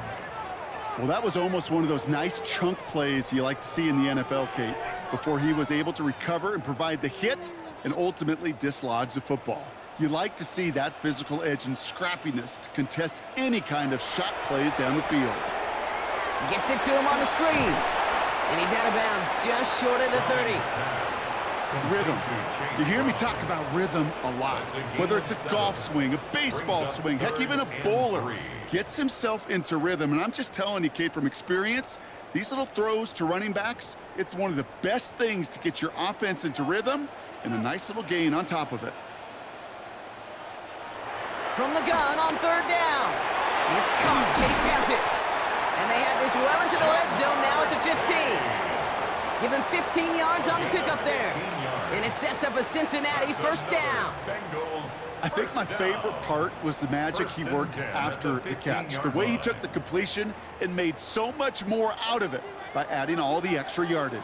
Well, that was almost one of those nice chunk plays you like to see in the NFL, Kate, before he was able to recover and provide the hit and ultimately dislodge the football. You like to see that physical edge and scrappiness to contest any kind of shot plays down the field. Gets it to him on the screen. And he's out of bounds just short of the 30. Rhythm. You hear me talk about rhythm a lot. Whether it's a golf swing, a baseball swing, heck, even a bowler gets himself into rhythm. And I'm just telling you, Kate, from experience, these little throws to running backs, it's one of the best things to get your offense into rhythm and a nice little gain on top of it. From the gun on 3rd down. It's caught. Chase has it. And they have this well into the red zone now at the 15. Given 15 yards on the pickup there. And it sets up a Cincinnati 1st down. I think my favorite part was the magic he worked after the catch. The way he took the completion and made so much more out of it by adding all the extra yardage.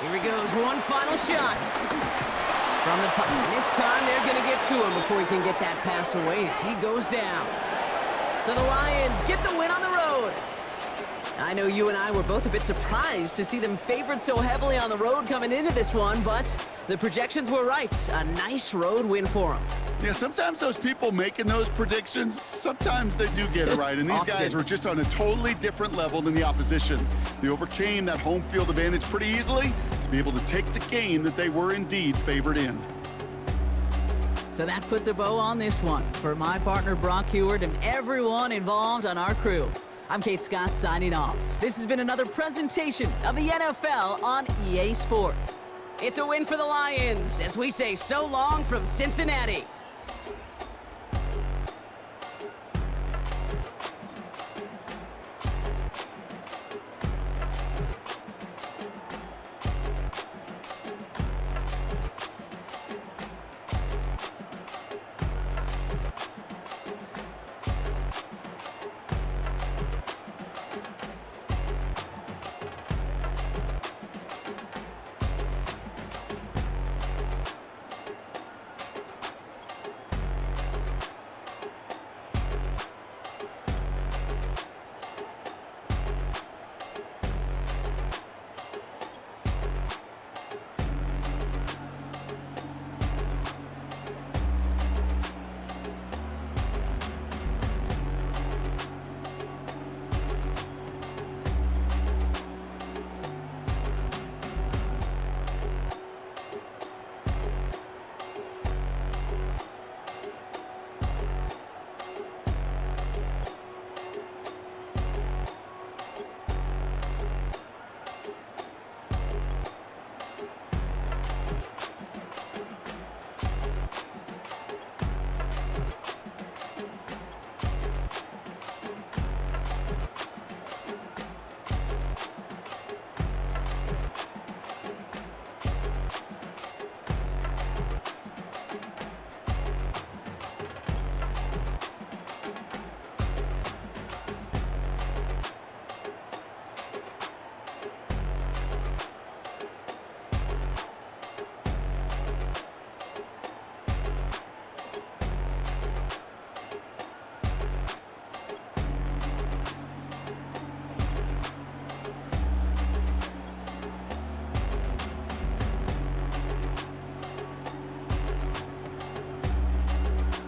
Here he goes, one final shot. From the punt. And this time they're going to get to him before he can get that pass away as he goes down. So the Lions get the win on the road. I know you and I were both a bit surprised to see them favored so heavily on the road coming into this one, but the projections were right. A nice road win for them. Yeah, sometimes those people making those predictions, sometimes they do get it right. And these guys were just on a totally different level than the opposition. They overcame that home field advantage pretty easily to be able to take the game that they were indeed favored in. So that puts a bow on this one. For my partner Brock Heward and everyone involved on our crew, I'm Kate Scott signing off. This has been another presentation of the NFL on EA Sports. It's a win for the Lions as we say so long from Cincinnati.